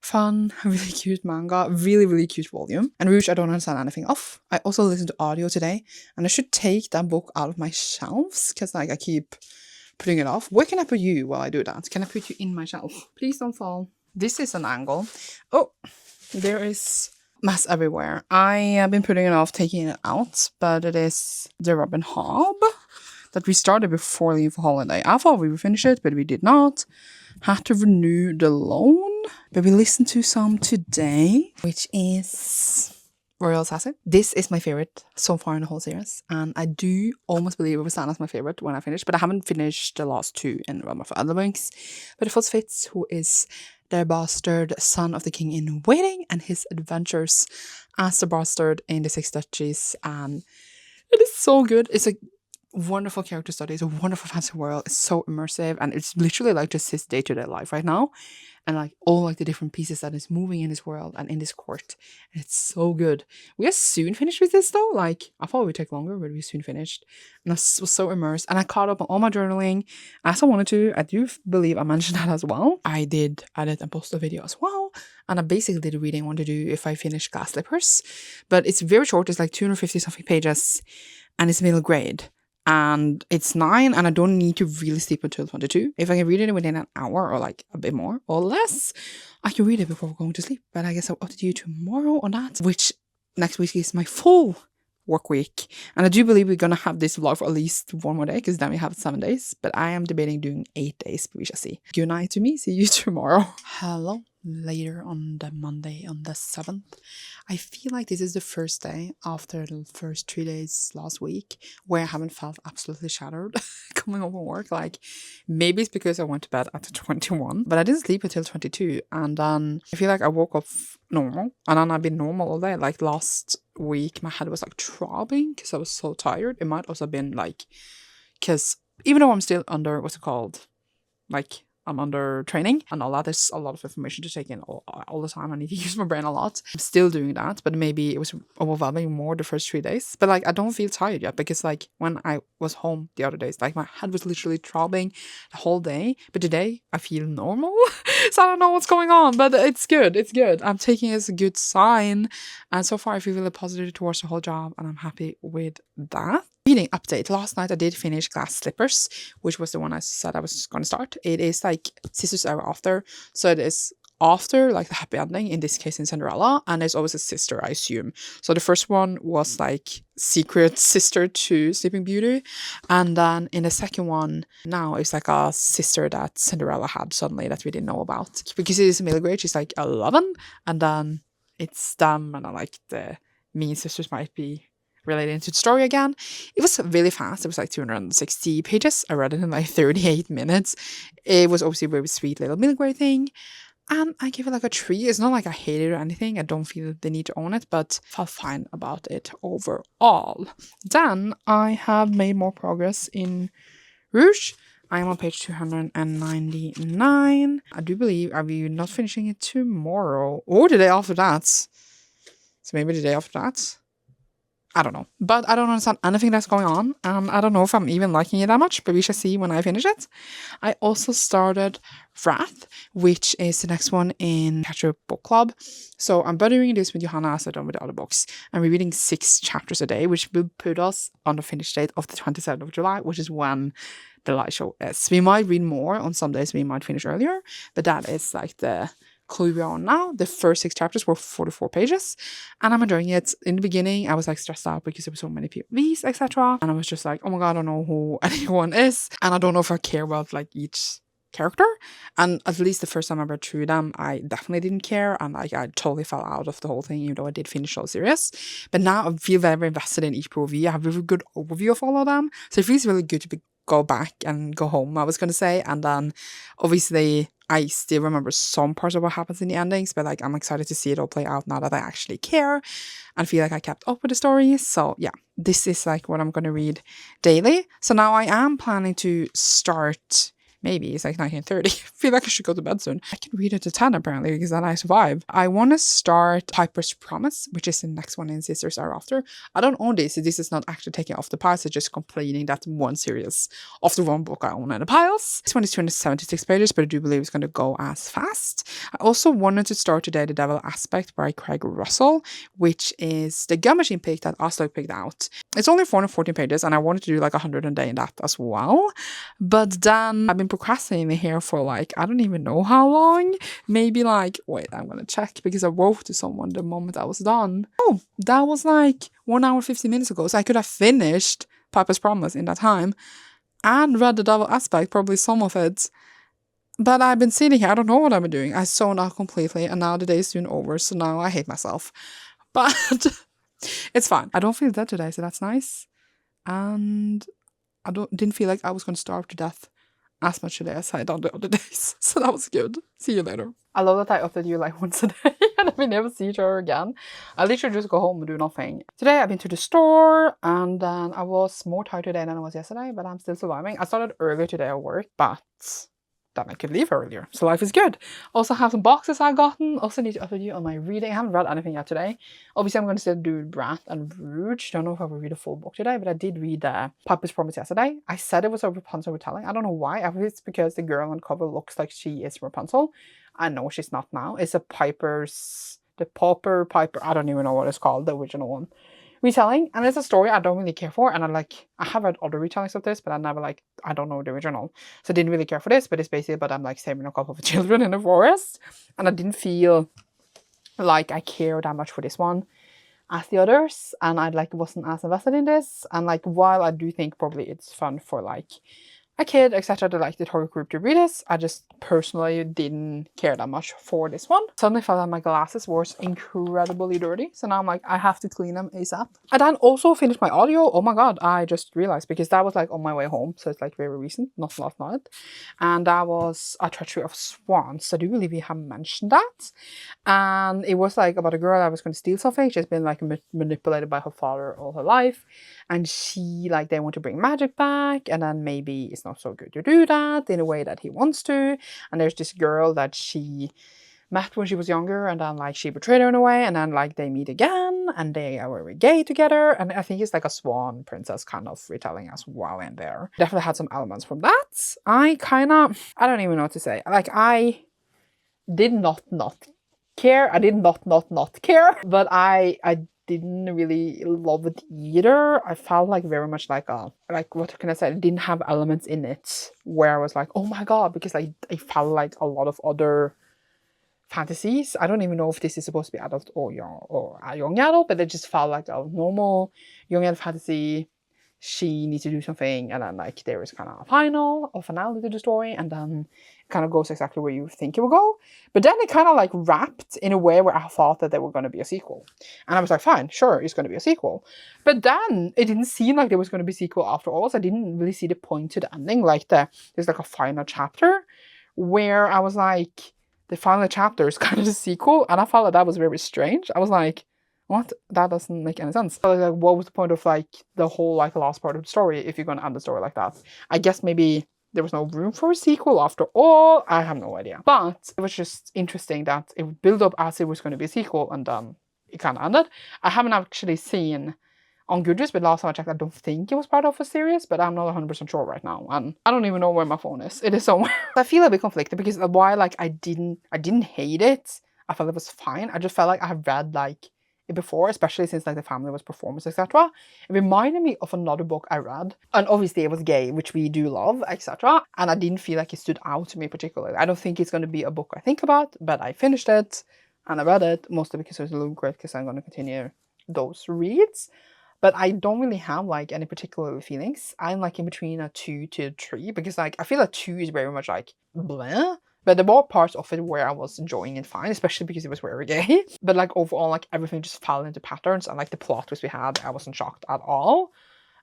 Fun, really cute manga, really, really cute volume. And Rouge, I don't understand anything of. I also listened to audio today, and I should take that book out of my shelves, because like I keep putting it off. Where can I put you while I do that? Can I put you in my shelf? Please don't fall. This is an angle. Oh, there is mess everywhere. I have been putting it off, taking it out, but it is the Robin Hobb that we started before leaving for holiday. I thought we would finish it, but we did not. Had to renew the loan, but we listened to some today, which is Royal Assassin. This is my favorite so far in the whole series, and I do almost believe it will stand as my favorite when I finish, but I haven't finished the last 2 in Realm of Other Wings. But it first fits, who is the bastard son of the king in waiting and his adventures as the bastard in the 6 Duchies, and it is so good. It's a wonderful character study. It's a wonderful fantasy world. It's so immersive, and it's literally like just his day-to-day life right now, and like all like the different pieces that is moving in this world and in this court. And it's so good. We are soon finished with this though. Like I thought it would take longer, but we soon finished, and I was so immersed. And I caught up on all my journaling as I wanted to. I do believe I mentioned that as well. I did edit and post a video as well, and I basically did a reading I want to do if I finish Glass Slippers, but it's very short. It's like 250 something pages, and it's middle grade. And it's 9, and I don't need to really sleep until 22. If I can read it within an hour or like a bit more or less, I can read it before going to sleep. But I guess I'll update you tomorrow on that, which next week is my full work week. And I do believe we're going to have this vlog for at least 1 more day, because then we have 7 days. But I am debating doing 8 days, but we shall see. Good night to me. See you tomorrow. Hello. Later on the Monday on the 7th. I feel like this is the first day after the first 3 days last week where I haven't felt absolutely shattered coming home from work. Like maybe it's because I went to bed at 21, but I didn't sleep until 22, and then I feel like I woke up normal, and then I've been normal all day. Like last week my head was like throbbing because I was so tired. It might also have been like because even though I'm still under what's it called, like I'm under training and all that. There's a lot of information to take in all the time. I need to use my brain a lot. I'm still doing that, but maybe it was overwhelming more the first 3 days. But like, I don't feel tired yet, because like when I was home the other days, like my head was literally throbbing the whole day. But today I feel normal. So I don't know what's going on, but it's good. It's good. I'm taking it as a good sign. And so far I feel really positive towards the whole job, and I'm happy with that. Reading update. Last night I did finish Glass Slippers, which was the one I said I was going to start. It is like Sisters Ever After, so it is after like the happy ending, in this case in Cinderella, and there's always a sister, I assume. So the first one was like secret sister to Sleeping Beauty, and then in the second one now it's like a sister that Cinderella had suddenly that we didn't know about, because it is middle grade, she's like 11, and then it's them, and like the mean sisters might be related into the story again. It was really fast. It was like 260 pages. I read it in like 38 minutes. It was obviously a very sweet little middle grade thing. And I give it like a 3. It's not like I hate it or anything. I don't feel the need to own it, but I felt fine about it overall. Then I have made more progress in Rouge. I am on page 299. I do believe I'll be not finishing it tomorrow or the day after that. So maybe the day after that. I don't know. But I don't understand anything that's going on. I don't know if I'm even liking it that much, but we shall see when I finish it. I also started Wrath, which is the next one in Catcher Book Club. So I'm buddying this with Johanna as I've done with the other books. And we're reading 6 chapters a day, which will put us on the finish date of the 27th of July, which is when the light show is. We might read more on some days, we might finish earlier, but that is like the clue we're on now. The first 6 chapters were 44 pages, and I'm enjoying it. In the beginning I was like stressed out because there were so many POVs, etc., and I was just like, oh my god, I don't know who anyone is, and I don't know if I care about like each character. And at least the first time I read through them, I definitely didn't care, and like I totally fell out of the whole thing, even though I did finish the whole series. But now I feel very invested in each POV. I have a really good overview of all of them, so it feels really good to go back and go home, I was going to say. And then obviously I still remember some parts of what happens in the endings, but like I'm excited to see it all play out now that I actually care and feel like I kept up with the story. So yeah, this is like what I'm going to read daily. So now I am planning to start. Maybe it's like 19:30. I feel like I should go to bed soon. I can read it to 10 apparently, because then I survive. I want to start Piper's Promise, which is the next one in Sisters Are After. I don't own this, so this is not actually taking off the piles. It's just completing that one series of the one book I own in the piles. This one is 276 pages, but I do believe it's going to go as fast. I also wanted to start today The Devil Aspect by Craig Russell, which is the Gun Machine pick that Oslo picked out. It's only 414 pages, and I wanted to do like 100 a day in that as well. But then I've been procrastinating here for like, I don't even know how long. Maybe like, wait, I'm gonna check, because I wrote to someone the moment I was done. Oh, that was like 1 hour 50 minutes ago, so I could have finished Piper's Promise in that time and read The Devil Aspect, probably some of it. But I've been sitting here, I don't know what I've been doing. I zoned out completely, and now the day is soon over, so now I hate myself. But it's fine. I don't feel dead today, so that's nice. And I didn't feel like I was going to starve to death as much today as I done the other days. So that was good. See you later. I love that I update you like once a day and we never see each other again. I literally just go home and do nothing. Today I've been to the store, and then I was more tired today than I was yesterday, but I'm still surviving. I started earlier today at work, but then I could leave earlier. So life is good. Also have some boxes I've gotten. Also need to update you on my reading. I haven't read anything yet today. Obviously I'm going to still do Wrath and Rouge. Don't know if I will read a full book today, but I did read Piper's Promise yesterday. I said it was a Rapunzel retelling. I don't know why. I think it's because the girl on cover looks like she is Rapunzel. I know she's not now. It's a Piper, I don't even know what it's called, the original one. Retelling, and it's a story I don't really care for, and I have read other retellings of this, but I don't know the original, so I didn't really care for this. But it's basically about I'm like saving a couple of children in the forest, and I didn't feel like I cared that much for this one as the others, and I like wasn't as invested in this. And like, while I do think probably it's fun for like a kid, etc., to like the target group to read this, I just personally didn't care that much for this one. Suddenly felt like my glasses were incredibly dirty, so now I'm like, I have to clean them ASAP. I then also finished my audio. Oh my god, I just realized, because that was like on my way home, so it's like very recent, not last night, and that was A Treachery of Swans. So I do believe we have mentioned that, and it was like about a girl that was going to steal something. She's been like manipulated by her father all her life, and she like, they want to bring magic back, and then maybe it's not so good to do that in a way that he wants to. And there's this girl that she met when she was younger, and then like she betrayed her in a way, and then like they meet again and they are very gay together. And I think it's like a swan princess kind of retelling as well in there. Definitely had some elements from that. I don't even know what to say. Like, I did not care. I did not care, but I didn't really love it either. I felt like very much like what can I say? It didn't have elements in it where I was like, oh my god, because I felt like a lot of other fantasies. I don't even know if this is supposed to be adult or a young adult, but it just felt like a normal young adult fantasy. She needs to do something, and then like there is kind of a finale to the story, and then it kind of goes exactly where you think it will go. But then it kind of like wrapped in a way where I thought that there were going to be a sequel, and I was like, fine, sure, it's going to be a sequel. But then it didn't seem like there was going to be a sequel after all, so I didn't really see the point to the ending. Like there's like a final chapter where I was like, the final chapter is kind of the sequel, and I felt that was very strange. I was like, what? That doesn't make any sense. So, like, what was the point of like the whole like last part of the story if you're gonna end the story like that? I guess maybe there was no room for a sequel after all. I have no idea. But it was just interesting that it built up as it was going to be a sequel, and it kind of ended. I haven't actually seen on Goodreads, but last time I checked, I don't think it was part of a series, but I'm not 100% sure right now, and I don't even know where my phone is. It is somewhere. I feel a bit conflicted because while like I didn't hate it, I felt it was fine. I just felt like I have read like it before, especially since like the family was performance, etc. It reminded me of another book I read, and obviously it was gay, which we do love, etc. And I didn't feel like it stood out to me particularly. I don't think it's going to be a book I think about, but I finished it and I read it mostly because it was a little great, because I'm going to continue those reads. But I don't really have like any particular feelings. I'm like in between a 2 to a 3, because like I feel like 2 is very much like bleh. But there were parts of it where I was enjoying it fine, especially because it was very gay. But like overall, like everything just fell into patterns, and like the plot twist we had, I wasn't shocked at all.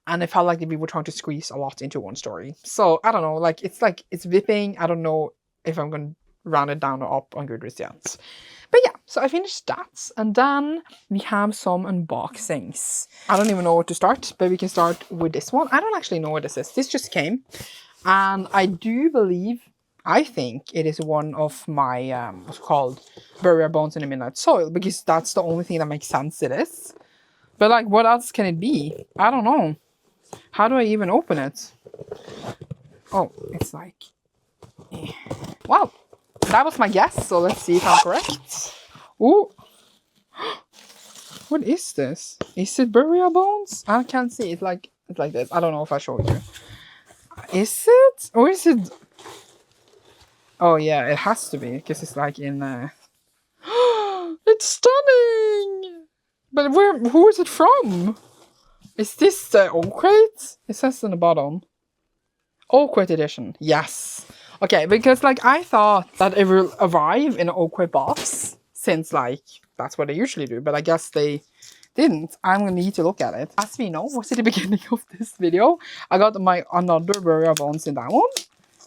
And it felt like we were trying to squeeze a lot into one story. So I don't know, like it's whipping. I don't know if I'm going to round it down or up on Goodreads yet. But yeah, so I finished that, and then we have some unboxings. I don't even know where to start, but we can start with this one. I don't actually know what this is. This just came, and I think it is one of my, what's called, Burial Bones in the Midnight Soil, because that's the only thing that makes sense it is. But like, what else can it be? I don't know. How do I even open it? Oh, it's like, wow, that was my guess, so let's see if I'm correct. Ooh. What is this? Is it Burial Bones? I can't see. It's like this. I don't know if I showed you. Is it? Or is it? Oh yeah, it has to be, because it's like in it's stunning! But who is it from? Is this the oak crate? It says on the bottom. Oak crate edition. Yes. Okay, because like I thought that it will arrive in an oak crate box, since like that's what they usually do, but I guess they didn't. I'm gonna need to look at it. As we know, was at the beginning of this video, I got my another Burial Bones in that one.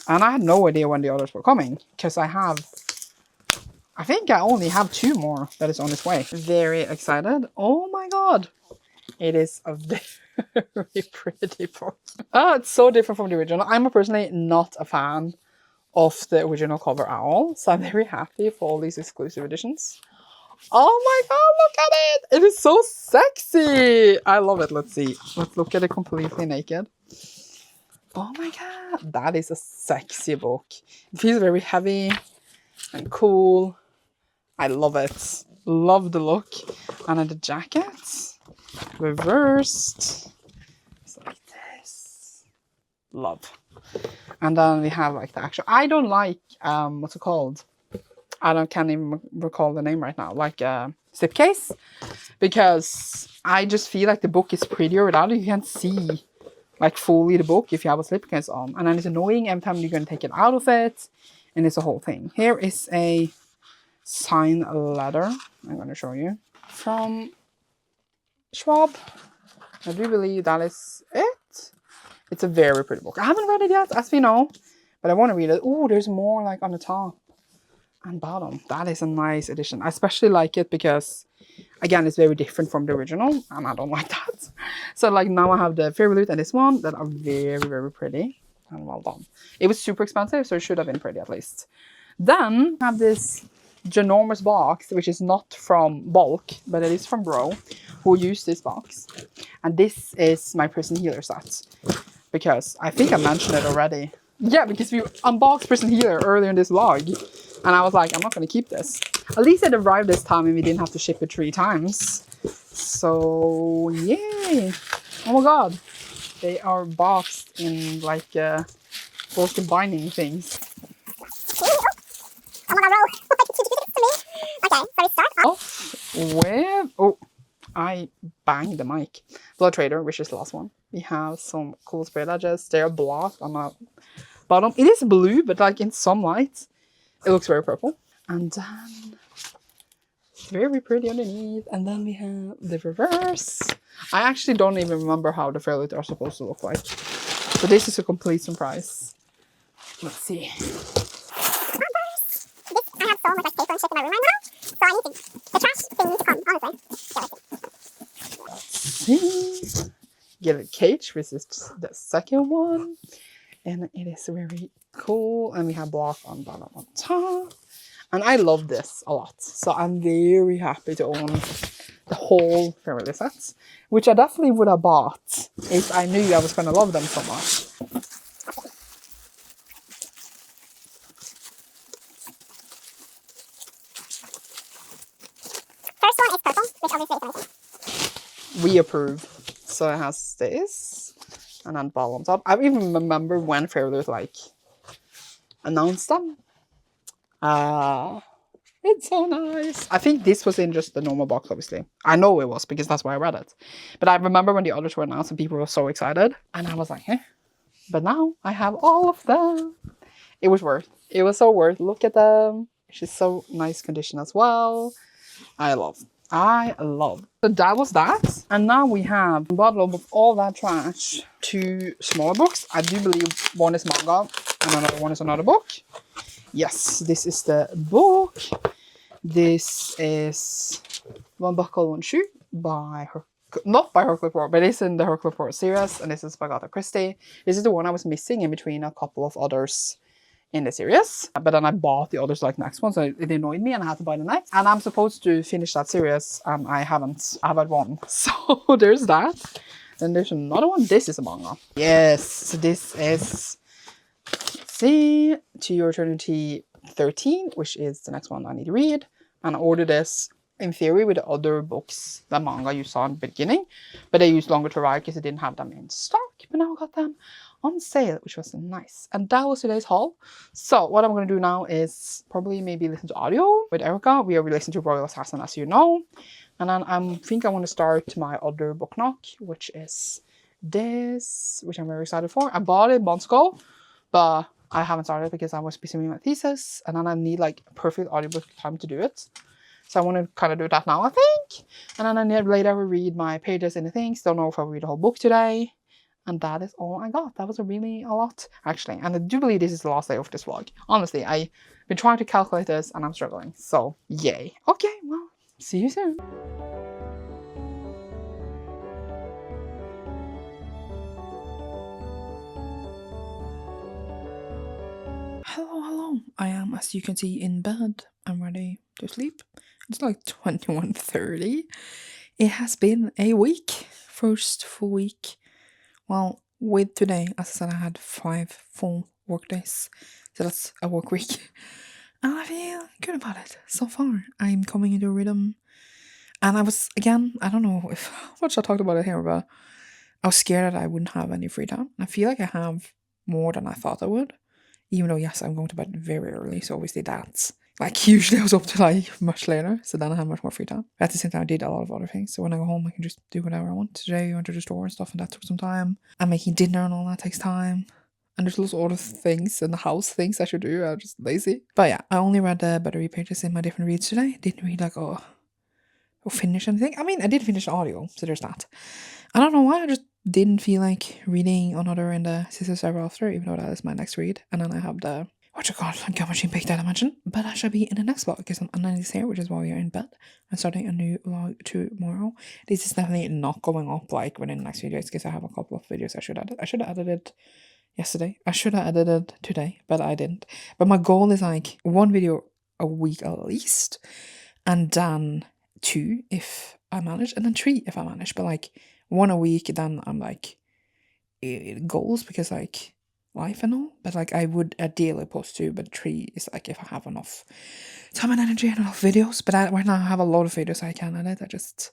And I had no idea when the others were coming, because I think I only have 2 more that is on its way. Very excited. Oh my god. It is a very pretty book. Oh, it's so different from the original. I'm personally not a fan of the original cover at all, so I'm very happy for all these exclusive editions. Oh my god, look at it! It is so sexy! I love it. Let's see. Let's look at it completely naked. Oh my god, that is a sexy book. It feels very heavy and cool. I love it. Love the look. And then the jacket, reversed. It's like this. Love. And then we have like the actual, I don't like, what's it called? Can't even recall the name right now. Like slipcase. Because I just feel like the book is prettier without it. You can't see like fully the book if you have a slipcase on, and then it's annoying every time you're going to take it out of it, and it's a whole thing. Here is a signed letter I'm going to show you from Schwab. I do believe that is it. It's a very pretty book. I haven't read it yet, as we know, but I want to read it. Oh, there's more like on the top and bottom. That is a nice edition. I especially like it because, again, it's very different from the original, and I don't like that. So like now I have the Fairy Loot and this one that are very, very pretty and well done. It was super expensive, so it should have been pretty at least. Then I have this ginormous box, which is not from Bulk, but it is from Bro, who used this box. And this is my Prison Healer set, because I think I mentioned it already. Yeah, because we unboxed Prison Healer earlier in this vlog, and I was like, I'm not going to keep this. At least it arrived this time and we didn't have to ship it 3 times. So, yay! Oh my god. They are boxed in like both the binding things. Oh my god, Ro! Did you do this to me? with, oh, I banged the mic. Blood Trader, which is the last one. We have some cool spray edges. They're black on the bottom. It is blue, but like in some light, it looks very purple. And then it's very pretty underneath. And then we have the reverse. I actually don't even remember how the fairlight are supposed to look like. So this is a complete surprise. Let's see. I have so much like paper and shit in my room right now, so I need the trash thing needs to come, honestly. Let's see. Get a cage, which is the second one. And it is very cool. And we have black on bottom on top. And I love this a lot. So I'm very happy to own the whole Fairly set, which I definitely would have bought if I knew I was going to love them so much. First one is purple, which obviously is amazing. We approve. So it has this. And then ball on top. I even remember when Fairly like announced them. It's so nice. I think this was in just the normal box, obviously. I know it was because that's why I read it. But I remember when the others were announced and people were so excited. And I was like, eh. But now I have all of them. It was worth. It was so worth. Look at them. She's so nice condition as well. I love. So that was that. And now we have a bottle of all that trash. 2 smaller books. I do believe one is manga and another one is another book. Yes, this is the book. This is One Buckle, One Shoe by her, not by Hercule Poirot, but it's in the Hercule Poirot series, and this is by Agatha Christie. This is the one I was missing in between a couple of others in the series, but then I bought the others like next one, so it annoyed me and I had to buy the next. And I'm supposed to finish that series, and I haven't. I have had one, so there's that. Then there's another one. This is a manga. Yes, so this is, let's see, To Your Eternity 13, which is the next one I need to read. And I ordered this in theory with the other books, the manga you saw in the beginning, but they used longer to write because they didn't have them in stock. But now I got them on sale, which was nice. And that was today's haul. So what I'm going to do now is probably maybe listen to audio with Erica. We are listening to Royal Assassin, as you know. And then I think I want to start my other book knock, which is this, which I'm very excited for. I bought it months ago, but I haven't started because I was busy with my thesis, and then I need like a perfect audiobook time to do it. So I want to kind of do that now, I think. And then I need later read my pages and the things. Don't know if I'll read the whole book today. And that is all I got. That was really a lot, actually. And I do believe this is the last day of this vlog. Honestly, I've been trying to calculate this and I'm struggling. So, yay. Okay, well, see you soon. Hello. I am, as you can see, in bed. I'm ready to sleep. It's like 21:30. It has been a week. First full week. Well, with today, as I said, I had 5 full work days. So that's a work week. And I feel good about it so far. I'm coming into a rhythm. And I was, again, I don't know if how much I talked about it here, but I was scared that I wouldn't have any free time. I feel like I have more than I thought I would. Even though, yes, I'm going to bed very early, so obviously that's, like, usually I was up to, like, much later, so then I had much more free time. But at the same time, I did a lot of other things, so when I go home, I can just do whatever I want. Today, I went to the store and stuff, and that took some time. And making dinner and all that takes time. And there's lots of other things in the house, things I should do, I'm just lazy. But yeah, I only read the battery pages in my different reads today. Didn't read, like, or finish anything. I mean, I did finish the audio, so there's that. I don't know why, I just didn't feel like reading another in the Sisters Ever After, even though that is my next read. And then I have the, Gum Machine Pick that I mentioned. But I shall be in the next vlog because I'm this here, which is why we are in bed. I'm starting a new vlog tomorrow. This is definitely not going up like within the next few days because I have a couple of videos I should edit. I should have edited yesterday. I should have edited today, but I didn't. But my goal is like 1 video a week at least. And then 2 if I manage, and then 3 if I manage. But like 1 a week, then I'm like goals because like life and all. But like I would ideally post 2, but 3 is like if I have enough time and energy and enough videos. But right now I have a lot of videos I can edit. I just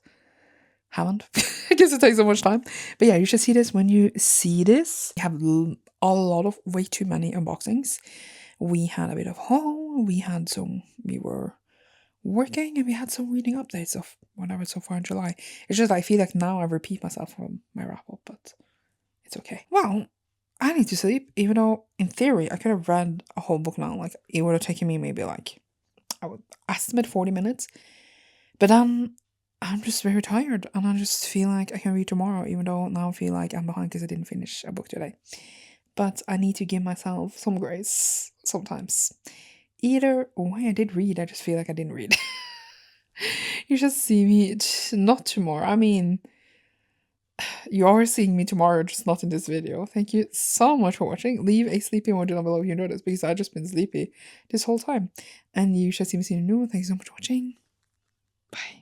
haven't because it takes so much time. But yeah, you should see this when you see this. We have a lot of way too many unboxings. We had a bit of haul. We had some. We were working, and we had some reading updates of whatever so far in July. It's just I feel like now I repeat myself from my wrap up, but it's okay. Well, I need to sleep, even though in theory I could have read a whole book now. Like it would have taken me maybe like, I would estimate 40 minutes. But then I'm just very tired and I just feel like I can read tomorrow, even though now I feel like I'm behind because I didn't finish a book today. But I need to give myself some grace sometimes. Either way I did read, I just feel like I didn't read. You should see me not tomorrow. I mean, you are seeing me tomorrow, just not in this video. Thank you so much for watching. Leave a sleepy emoji down below if you enjoyed this, because I've just been sleepy this whole time. And you should see me soon. Thank you so much for watching. Bye.